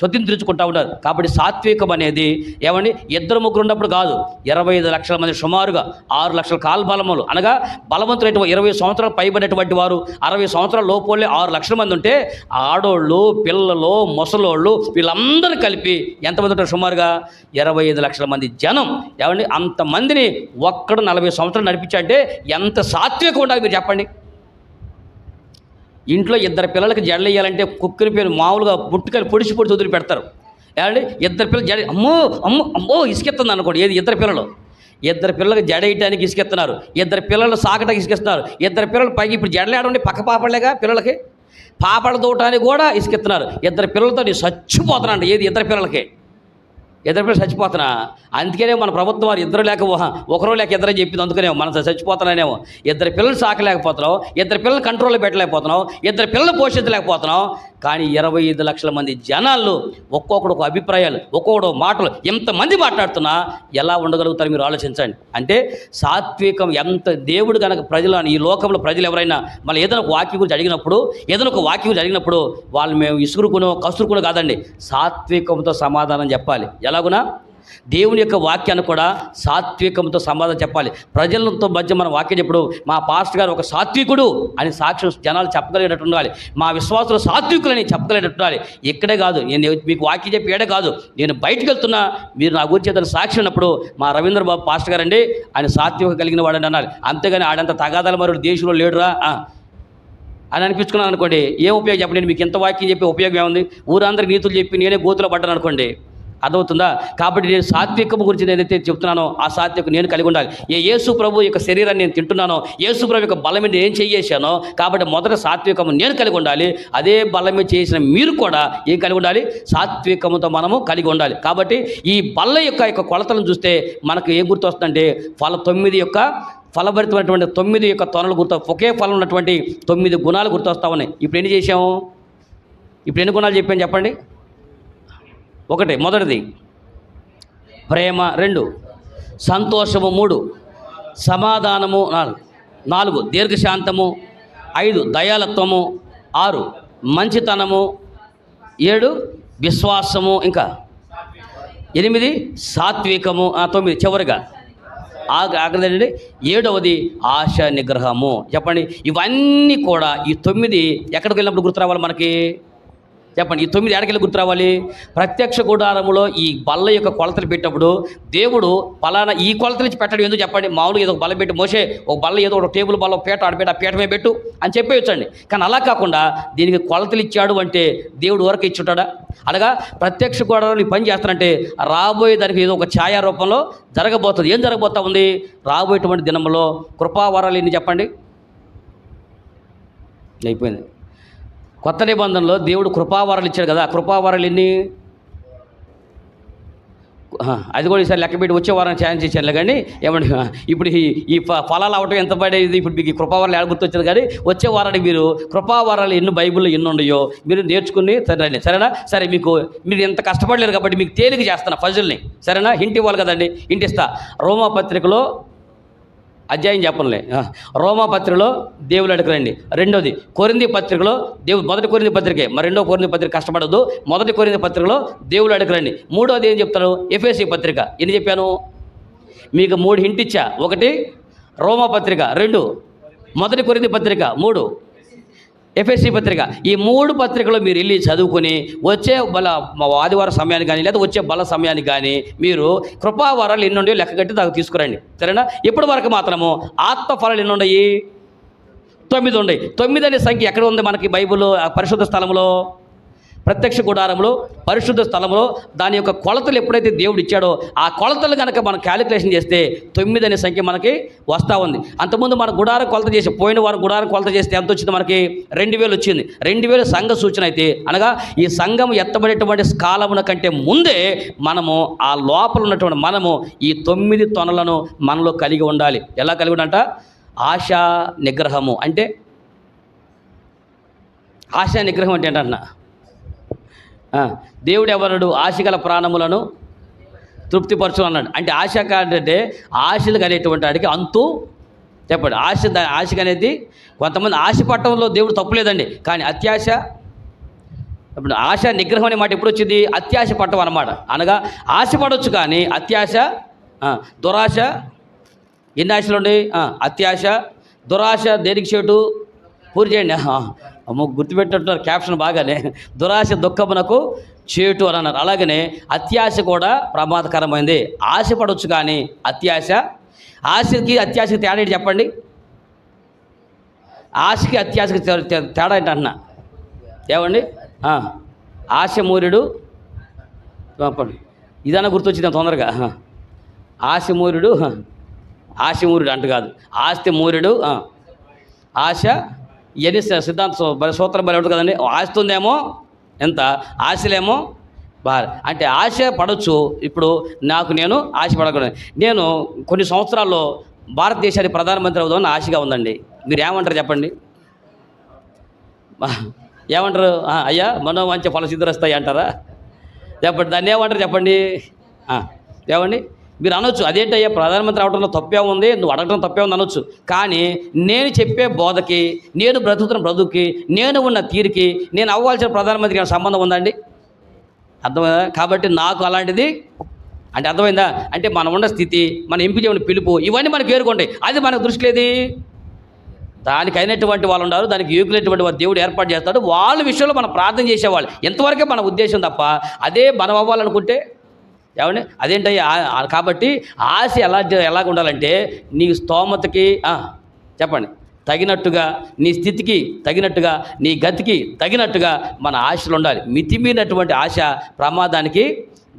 A: స్వతంత్రించుకుంటా ఉంటారు. కాబట్టి సాత్వికం అనేది ఏమండి, ఇద్దరు ముగ్గురు ఉన్నప్పుడు కాదు, 25 లక్షల మంది, సుమారుగా 6 లక్షల కాల్బలములు అనగా బలవంతులైన 20 సంవత్సరాలు పైబడినటువంటి వారు, 60 సంవత్సరాల లోపలే 6 లక్షల మంది ఉంటే, ఆడోళ్ళు, పిల్లలు, ముసలోళ్ళు వీళ్ళందరూ కలిపి ఎంతమంది ఉంటారు? సుమారుగా 25 లక్షల మంది జనం. ఏమండి, అంతమందిని ఒక్కడు 40 సంవత్సరాలు నడిపించాలంటే ఎంత సాత్వికం ఉండాలి మీరు చెప్పండి. ఇంట్లో 2 పిల్లలకి జడలు వేయాలంటే కుక్కని పేరు మామూలుగా పుట్టుకలు పొడిచి వదిలి పెడతారు. ఏమండి, 2 పిల్లలు జడ అమ్మో అమ్మో అమ్మో ఇసుకెత్తుంది అనుకోండి. ఏది 2 పిల్లలు, 2 పిల్లలకి జడ వేయడానికి ఇసుకెత్తున్నారు, 2 పిల్లలు సాకటానికి ఇసుకెస్తున్నారు, 2 పిల్లలు పైకి ఇప్పుడు జడలేడండి పక్క పాపడలేగా పిల్లలకి, పాపడ దూవటానికి కూడా ఇసుకెత్తున్నారు. 2 పిల్లలతో నేను చచ్చిపోతున్నాను. ఏది 2 పిల్లలకి, 2 పిల్లలు చచ్చిపోతున్నా. అందుకనే మన ప్రభుత్వం వారు 2 లేక ఒకరో లేక 2 చెప్పింది. అందుకనేమో మనం చచ్చిపోతున్నానేమో. 2 పిల్లలు సాకలేకపోతున్నాం, 2 పిల్లలు కంట్రోల్లో పెట్టలేకపోతున్నాం, 2 పిల్లలు పోషించలేకపోతున్నాం. కానీ 25 లక్షల మంది జనాలు ఒక్కొక్కడు ఒక అభిప్రాయాలు, ఒక్కొక్కడు మాటలు, ఎంతమంది మాట్లాడుతున్నా ఎలా ఉండగలుగుతారు మీరు ఆలోచించండి. అంటే సాత్వికం ఎంత దేవుడు కనుక ప్రజలు, ఈ లోకంలో ప్రజలు ఎవరైనా మళ్ళీ ఏదైనా ఒక వాక్యం గురించి అడిగినప్పుడు, ఏదైనా ఒక వాక్యం గురించి అడిగినప్పుడు వాళ్ళు మేము ఇసురుకునో కసురుకునో కాదండి, సాత్వికంతో సమాధానం చెప్పాలి. ఎలాగునా దేవుని యొక్క వాక్యాన్ని కూడా సాత్వికంతో సమాధానం చెప్పాలి. ప్రజలతో మధ్య మనం వాక్యం చెప్పుడు, మా పాస్టర్ గారు ఒక సాత్వికుడు అని సాక్ష్యం జనాలు చెప్పగలిగేటట్టు ఉండాలి, మా విశ్వాసులు సాత్వికులని చెప్పగలిగేటట్టు ఉండాలి. ఇక్కడే కాదు, నేను మీకు వాక్యం చెప్పి ఏడే కాదు, నేను బయటకు వెళ్తున్నా, మీరు నా గురించి ఏదైనా సాక్షి ఉన్నప్పుడు మా రవీంద్ర బాబు పాస్టర్ గారండి ఆయన సాత్విక కలిగిన వాడని అన్నారు. అంతేగాని ఆడంత తగాదాల మరో దేశంలో లేడురా అని అనిపించుకున్నాను అనుకోండి, ఏం ఉపయోగం చెప్పండి. మీకు ఎంత వాక్యం చెప్పి ఉపయోగం ఏముంది? ఊరందరికి నీతులు చెప్పి నేనే గోతులో పడ్డాను అనుకోండి, అర్థమవుతుందా? కాబట్టి నేను సాత్వికం గురించి నేనైతే చెప్తున్నానో ఆ సాత్వికం నేను కలిగి ఉండాలి. యేసు ప్రభు యొక్క శరీరాన్ని నేను తింటున్నానో, యేసు ప్రభు యొక్క బలం మీద ఏం చేసానో, కాబట్టి మొదట సాత్వికము నేను కలిగి ఉండాలి. అదే బలం మీద చేసిన మీరు కూడా ఏం కలిగి ఉండాలి? సాత్వికముతో మనము కలిగి ఉండాలి. కాబట్టి ఈ బల్ల యొక్క కొలతలను చూస్తే మనకు ఏం గుర్తొస్తుందంటే, 9 యొక్క ఫలభరితమైనటువంటి 9 యొక్క తొనలు ఒకే ఫలం ఉన్నటువంటి 9 గుణాలు గుర్తొస్తా ఉన్నాయి. ఇప్పుడు ఎన్ని చేసాము? ఇప్పుడు ఎన్ని గుణాలు చెప్పాను చెప్పండి? 1 మొదటిది ప్రేమ, 2 సంతోషము, 3 సమాధానము, 4 దీర్ఘశాంతము, 5 దయాలత్వము, 6 మంచితనము, 7 విశ్వాసము, ఇంకా 8 సాత్వికము, 9 చివరిగా ఆగదండి 7వది ఆశ నిగ్రహము. చెప్పండి, ఇవన్నీ కూడా ఈ 9 ఎక్కడికి వెళ్ళినప్పుడు గుర్తు రావాలి మనకి? చెప్పండి, ఈ 9 ఎక్కడికి గుర్తు రావాలి? ప్రత్యక్ష గుడారములో ఈ బల్ల యొక్క కొలతలు పెట్టినప్పుడు దేవుడు పలానా ఈ కొలతలు ఇచ్చి పెట్టడం ఎందుకు చెప్పండి? మామూలుగా ఏదో ఒక బల్ల పెట్టి, మోసే ఒక బల్ల ఏదో ఒక టేబుల్ బల్ల పీట ఆడబెట్టి ఆ పీఠమే పెట్టు అని చెప్పేయచ్చండి. కానీ అలా కాకుండా దీనికి కొలతలు ఇచ్చాడు అంటే దేవుడు వరకు ఇచ్చుంటాడా? అనగా ప్రత్యక్ష గుడారంలో పని చేస్తానంటే రాబోయే దానికి ఏదో ఒక ఛాయా రూపంలో జరగబోతుంది. ఏం జరగబోతా ఉంది? రాబోయేటువంటి దినంలో కృపావరాలు ఎన్ని చెప్పండి? అయిపోయింది. కొత్త నిబంధనలో దేవుడు కృపావరాలు ఇచ్చాడు కదా, కృపావరాలు ఎన్ని? అది కూడా ఈసారి లెక్క పెట్టి వచ్చే వారాన్ని ఛాలెంజ్ చేశాను. కానీ ఏమండి, ఇప్పుడు ఈ ఫలాలు అవటం ఎంత పడేది, ఇప్పుడు మీకు కృపావరాలు ఎలా గుర్తొచ్చింది? కానీ వచ్చే వారానికి మీరు కృపావరాలు ఎన్ని బైబిల్లో ఎన్ని ఉన్నాయో మీరు నేర్చుకుని సరేనా? సరే, మీరు ఎంత కష్టపడలేరు కాబట్టి మీకు తేలిక చేస్తాను పజిల్ని, సరేనా? హింట్ ఇవ్వాలి కదండి, హింట్ ఇస్తా. రోమాపత్రికలో అధ్యాయం చెప్పనులే, రోమాపత్రికలో దేవుడు అడగరండి. 2వది కొరింథీ పత్రికలో దేవుడు, మొదటి కొరింథీ పత్రికే, మరి 2వ కొరింథీ పత్రిక కష్టపడదు, మొదటి కొరింథీ పత్రికలో దేవుడు అడగరండి. 3వది ఏం చెప్తాను? ఎఫెసీ పత్రిక. ఎన్ని చెప్పాను మీకు? 3 హింట్ ఇచ్చా. 1 రోమాపత్రిక, 2 మొదటి కొరింథీ పత్రిక, 3 ఎఫెసీ పత్రిక. ఈ 3 పత్రికలు మీరు వెళ్ళి చదువుకొని వచ్చే ఆదివారం సమయానికి కానీ లేదా వచ్చే బల సమయానికి కానీ మీరు కృపావరాలు ఎన్ని ఉన్నాయో లెక్క కట్టి దాకా తీసుకురండి, సరేనా? ఇప్పటి వరకు మాత్రము ఆత్మఫలాలు ఎన్ని ఉన్నాయి? 9 ఉన్నాయి. 9 అనే సంఖ్య ఎక్కడ ఉంది మనకి బైబిల్ పరిశుద్ధ స్థలంలో? ప్రత్యక్ష గుడారంలో పరిశుద్ధ స్థలంలో దాని యొక్క కొలతలు ఎప్పుడైతే దేవుడు ఇచ్చాడో ఆ కొలతలు కనుక మనం క్యాలిక్యులేషన్ చేస్తే 9 అనే సంఖ్య మనకి వస్తూ ఉంది. అంతకుముందు మన గుడారం కొలత చేసి పోయిన వారం గుడారం కొలత చేస్తే ఎంత వచ్చింది? మనకి 2000 వచ్చింది. 2000 సంఘ సూచన అయితే, అనగా ఈ సంఘం ఎత్తబడేటువంటి కాలమున కంటే ముందే మనము ఆ లోపల ఉన్నటువంటి మనము ఈ 9 తొనలను మనలో కలిగి ఉండాలి. ఎలా కలిగి ఉండాలంట? ఆశా నిగ్రహము. అంటే ఆశా నిగ్రహం అంటే ఏంటన్నా? దేవుడు ఎవరడు? ఆశగల ప్రాణములను తృప్తిపరచు అన్నాడు. అంటే ఆశ అంటే ఆశలు కలిగేటువంటి వాడికి అంతు చెప్పండి. ఆశ అనేది కొంతమంది ఆశ పట్టడంలో దేవుడు తప్పులేదండి, కానీ అత్యాశ, ఇప్పుడు ఆశ నిగ్రహం అనే మాట ఎప్పుడు వచ్చింది? అత్యాశ పట్టం అన్నమాట. అనగా ఆశ పడవచ్చు, కానీ అత్యాశ, దురాశ. ఎన్ని ఆశలు ఉన్నాయి? అత్యాశ, దురాశ. దేనికి చేటు? పూర్తి చేయండి. అమ్మో, గుర్తుపెట్టినట్టున్నారు క్యాప్షన్ బాగానే. దురాశ దుఃఖమునకు చేటు అని అన్నారు. అలాగనే అత్యాశ కూడా ప్రమాదకరమైంది. ఆశ పడవచ్చు, కానీ ఆశకి అత్యాశకి తేడా ఏంటి చెప్పండి? ఆశకి అత్యాశకి తేడా ఏంటి అంటున్నా? ఏమండి? ఆశమూర్యుడు చెప్పండి. ఇదన్నా గుర్తొచ్చింది తొందరగా. ఆశమూర్యుడు అంట కాదు, ఆస్తి మూర్యుడు. ఆశ ఎన్ని సిద్ధాంత సూత్రం బలి ఉంటుంది కదండి. ఆస్తుందేమో ఎంత, ఆశలేమో బాగా. అంటే ఆశ పడవచ్చు. ఇప్పుడు నేను ఆశ పడకూడదు. నేను కొన్ని సంవత్సరాల్లో భారతదేశానికి ప్రధానమంత్రి అవుదామని ఆశగా ఉందండి. మీరు ఏమంటారు చెప్పండి? ఏమంటారు? అయ్యా మనోవాంఛ ఫలసిద్ధులొస్తాయి అంటారా? చెప్పండి, దాన్ని ఏమంటారు చెప్పండి? ఏమండి? మీరు అనొచ్చు, అదేంటయ్యా ప్రధానమంత్రి అవడంలో తప్పే ఉంది, నువ్వు అడగడం తప్పే ఉంది అనొచ్చు. కానీ నేను చెప్పే బోధకి, నేను బ్రతుకుతున్న బ్రతుకుకి, నేను ఉన్న తీరుకి, నేను అవ్వాల్సిన ప్రధానమంత్రికి సంబంధం ఉందండి? అర్థమైందా? కాబట్టి నాకు అలాంటిది అంటే అర్థమైందా? అంటే మనం ఉన్న స్థితి, మన ఎంపిక చేయని పిలుపు, ఇవన్నీ మనకు ఏరుకుంటాయి. అది మనకు దృష్టి లేదు. దానికి అయినటువంటి వాళ్ళు ఉన్నారు, దానికి యోగ్యులైనటువంటి వారు దేవుడు ఏర్పాటు చేస్తాడు. వాళ్ళ విషయంలో మనం ప్రార్థన చేసేవాళ్ళు ఎంతవరకే మన ఉద్దేశం తప్ప, అదే మనం అవ్వాలనుకుంటే ఏమండి? అదేంటయ్యా? కాబట్టి ఆశ ఎలాగ ఉండాలంటే నీ స్తోమతకి చెప్పండి తగినట్టుగా, నీ స్థితికి తగినట్టుగా, నీ గతికి తగినట్టుగా మన ఆశలు ఉండాలి. మితిమీరినటువంటి ఆశ ప్రమాదానికి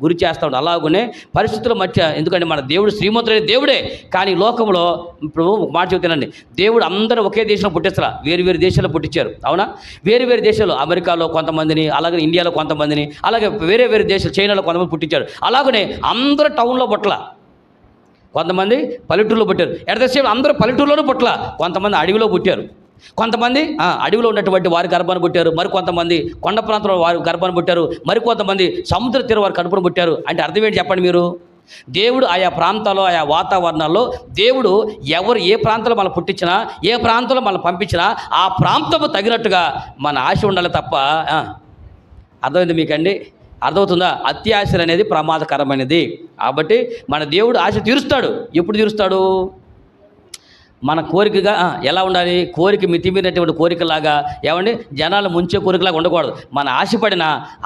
A: గురి చేస్తూ ఉంటాడు. అలాగనే పరిస్థితుల మధ్య, ఎందుకంటే మన దేవుడు శ్రీమంతుడైన దేవుడే, కానీ లోకంలో ఇప్పుడు ఒక మాట చెబుతానండి, దేవుడు అందరూ ఒకే దేశంలో పుట్టిస్తారా? వేరు దేశాల్లో పుట్టించారు, అవునా? వేరు దేశాలు, అమెరికాలో కొంతమందిని, అలాగే ఇండియాలో కొంతమందిని, అలాగే వేరే దేశాలు, చైనాలో కొంతమంది పుట్టించారు. అలాగనే అందరూ టౌన్లో పుట్టల, కొంతమంది పల్లెటూరులో పుట్టారు. ఎట్ ద సేమ్ అందరూ పల్లెటూరులోనూ పుట్టల, కొంతమంది అడవిలో పుట్టారు, కొంతమంది అడవిలో ఉన్నటువంటి వారి గర్భాన్ని పుట్టారు, మరికొంతమంది కొండ ప్రాంతంలో వారి గర్భాన్ని పుట్టారు, మరికొంతమంది సముద్ర తీర వారి కడుపును పుట్టారు. అంటే అర్థం ఏంటి చెప్పండి మీరు? దేవుడు ఆయా ప్రాంతాల్లో, ఆయా వాతావరణాల్లో దేవుడు ఏ ప్రాంతంలో మనం పుట్టించినా, ఏ ప్రాంతంలో మనం పంపించినా ఆ ప్రాంతము తగినట్టుగా మన ఆశ ఉండాలి తప్ప. అర్థమైంది మీకండి? అర్థమవుతుందా? అత్యాశలు అనేది ప్రమాదకరమైనది. కాబట్టి మన దేవుడు ఆశ తీరుస్తాడు. ఎప్పుడు తీరుస్తాడు? మన కోరికగా ఎలా ఉండాలి? కోరిక మితిమీరినటువంటి కోరికలాగా, ఏమండి, జనాలు ముంచే కోరికలాగా ఉండకూడదు. మన ఆశపడిన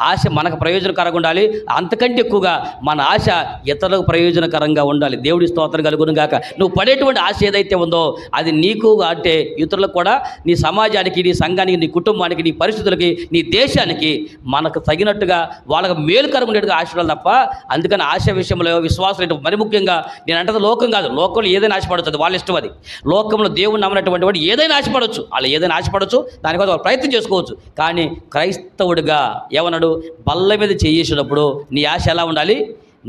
A: ఆశ మనకు ప్రయోజనకరంగా ఉండాలి. అంతకంటే ఎక్కువగా మన ఆశ ఇతరులకు ప్రయోజనకరంగా ఉండాలి. దేవుడి స్తోత్రం కలుగును గాక. నువ్వు పడేటువంటి ఆశ ఏదైతే ఉందో అది నీకు అంటే ఇతరులకు కూడా, నీ సమాజానికి, నీ సంఘానికి, నీ కుటుంబానికి, నీ పరిస్థితులకి, నీ దేశానికి మనకు తగినట్టుగా వాళ్ళకు మేలుకరంగా ఉండేట్టుగా ఆశ ఉండాలి తప్ప. అందుకని ఆశ విషయంలో విశ్వాసం మరి ముఖ్యంగా నేను అంటే లోకం కాదు, లోకంలో ఏదైనా ఆశపడుతుంది, వాళ్ళ ఇష్టం అది. లోకంలో దేవుని నమ్మనటువంటి వాడు ఏదైనా ఆశపడవచ్చు, వాళ్ళు ఏదైనా ఆశపడవచ్చు, దానికోసం వాళ్ళు ప్రయత్నం చేసుకోవచ్చు. కానీ క్రైస్తవుడిగా ఏమన్నాడు? బల్ల మీద చేసినప్పుడు నీ ఆశ ఎలా ఉండాలి?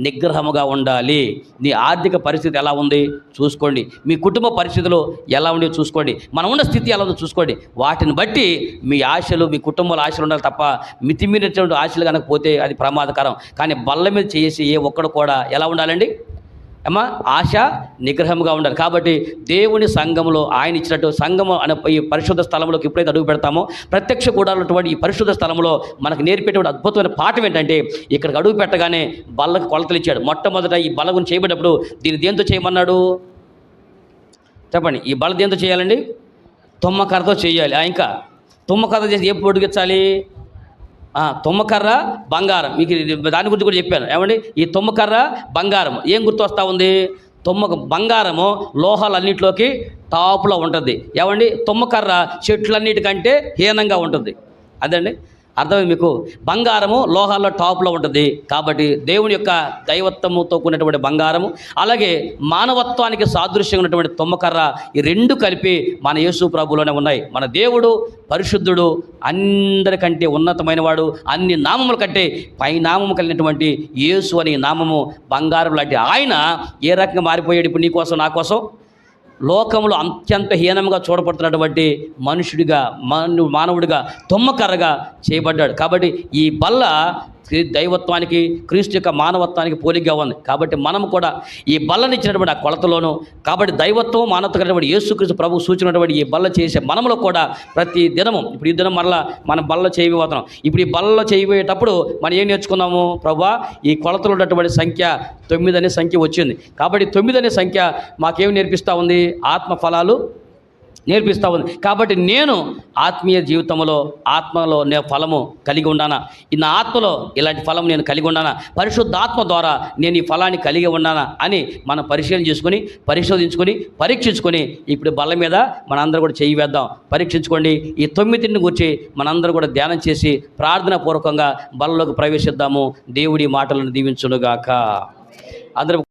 A: నిగ్రహముగా ఉండాలి. నీ ఆర్థిక పరిస్థితి ఎలా ఉంది చూసుకోండి, మీ కుటుంబ పరిస్థితులు ఎలా ఉండి చూసుకోండి, మనం ఉన్న స్థితి ఎలా ఉందో చూసుకోండి. వాటిని బట్టి మీ ఆశలు, మీ కుటుంబాల ఆశలు ఉండాలి తప్ప మితిమీరినటువంటి ఆశలు కనుక పోతే అది ప్రమాదకరం. కానీ బల్ల మీద చేసి ఏ ఒక్కడు కూడా ఎలా ఉండాలండి? ఆశ నిగ్రహంగా ఉండాలి. కాబట్టి దేవుని సంఘంలో ఆయన ఇచ్చినట్టు సంఘము అనే ఈ పరిశుద్ధ స్థలంలోకి ఎప్పుడైతే అడుగు పెడతామో, ప్రత్యక్ష కూడాలన్నటువంటి ఈ పరిశుద్ధ స్థలంలో మనకు నేర్పేటువంటి అద్భుతమైన పాఠం ఏంటంటే, ఇక్కడికి అడుగు పెట్టగానే బల్లకు కొలతలు ఇచ్చాడు. మొట్టమొదట ఈ బల్ల గురించి చేయబడినప్పుడు దీన్ని దేంతో చేయమన్నాడు చెప్పండి? ఈ బల్ల దేంతో చేయాలండి? తుమ్మకర్రతో చేయాలి. ఇంకా తుమ్మకర్ర చేసి ఏ పొడిగించాలి? తుమ్మకర్ర బంగారం. మీకు దాని గురించి కూడా చెప్పాను. ఏమండి? ఈ తుమ్మకర్ర బంగారం ఏం గుర్తు వస్తూ ఉంది? బంగారము లోహాలన్నింటిలోకి టాప్లో ఉంటుంది. ఏమండి? తుమ్మకర్ర చెట్లన్నిటికంటే హీనంగా ఉంటుంది. అదండి. అర్థమైంది మీకు? బంగారము లోహాల్లో టాప్లో ఉంటుంది కాబట్టి దేవుని యొక్క దైవత్వముతో కూడినటువంటి బంగారము, అలాగే మానవత్వానికి సాదృశ్యంగా ఉన్నటువంటి తుమ్మకర్ర, ఈ రెండు కలిపి మన యేసు ప్రభులోనే ఉన్నాయి. మన దేవుడు పరిశుద్ధుడు, అందరికంటే ఉన్నతమైన వాడు, అన్ని నామముల కంటే పై నామము కలిగినటువంటి యేసు అనే నామము బంగారం లాంటి ఆయన ఏ రకంగా మారిపోయాడు ఇప్పుడు నీ కోసం నా కోసం? లోకంలో అత్యంత హీనంగా చూడబడుతున్నటువంటి మనుషుడిగా, మానవుడిగా, తుమ్మకర్రగా చేయబడ్డాడు. కాబట్టి ఈ బల్ల దైవత్వానికి, క్రీస్తు యొక్క మానవత్వానికి పోలికగా ఉంది. కాబట్టి మనం కూడా ఈ బల్లనిచ్చినటువంటి ఆ కొలతలోను, కాబట్టి దైవత్వం మానవత్వం యేసుక్రీస్తు ప్రభు సూచించినటువంటి ఈ బల్ల చేసే మనములో కూడా ప్రతి దినము, ఇప్పుడు ఈ దినం మరలా మనం బల్ల చేయబోతున్నాం. ఇప్పుడు ఈ బల్లలో చేయబోయేటప్పుడు మనం ఏం నేర్చుకున్నాము? ప్రభువా, ఈ కొలతలు ఉన్నటువంటి సంఖ్య 9 అనే సంఖ్య వచ్చింది. కాబట్టి 9 అనే సంఖ్య మాకేమి నేర్పిస్తూ ఉంది? ఆత్మ ఫలాలు నేర్పిస్తూ ఉంది. కాబట్టి నేను ఆత్మీయ జీవితంలో, ఆత్మలో నేను ఫలము కలిగి ఉన్నానా? నా ఆత్మలో ఇలాంటి ఫలం నేను కలిగి ఉన్నానా? పరిశుద్ధాత్మ ద్వారా నేను ఈ ఫలాన్ని కలిగి ఉన్నానా అని మనం పరిశోధించుకొని పరీక్షించుకొని ఇప్పుడు బల్ల మీద మనందరూ కూడా చేయి వేద్దాం. పరీక్షించుకోండి. ఈ 9ని గురించి మనందరూ కూడా ధ్యానం చేసి ప్రార్థనా పూర్వకంగా బల్లలోకి ప్రవేశిద్దాము. దేవుడి మాటలను దీవించునుగాక. అందరూ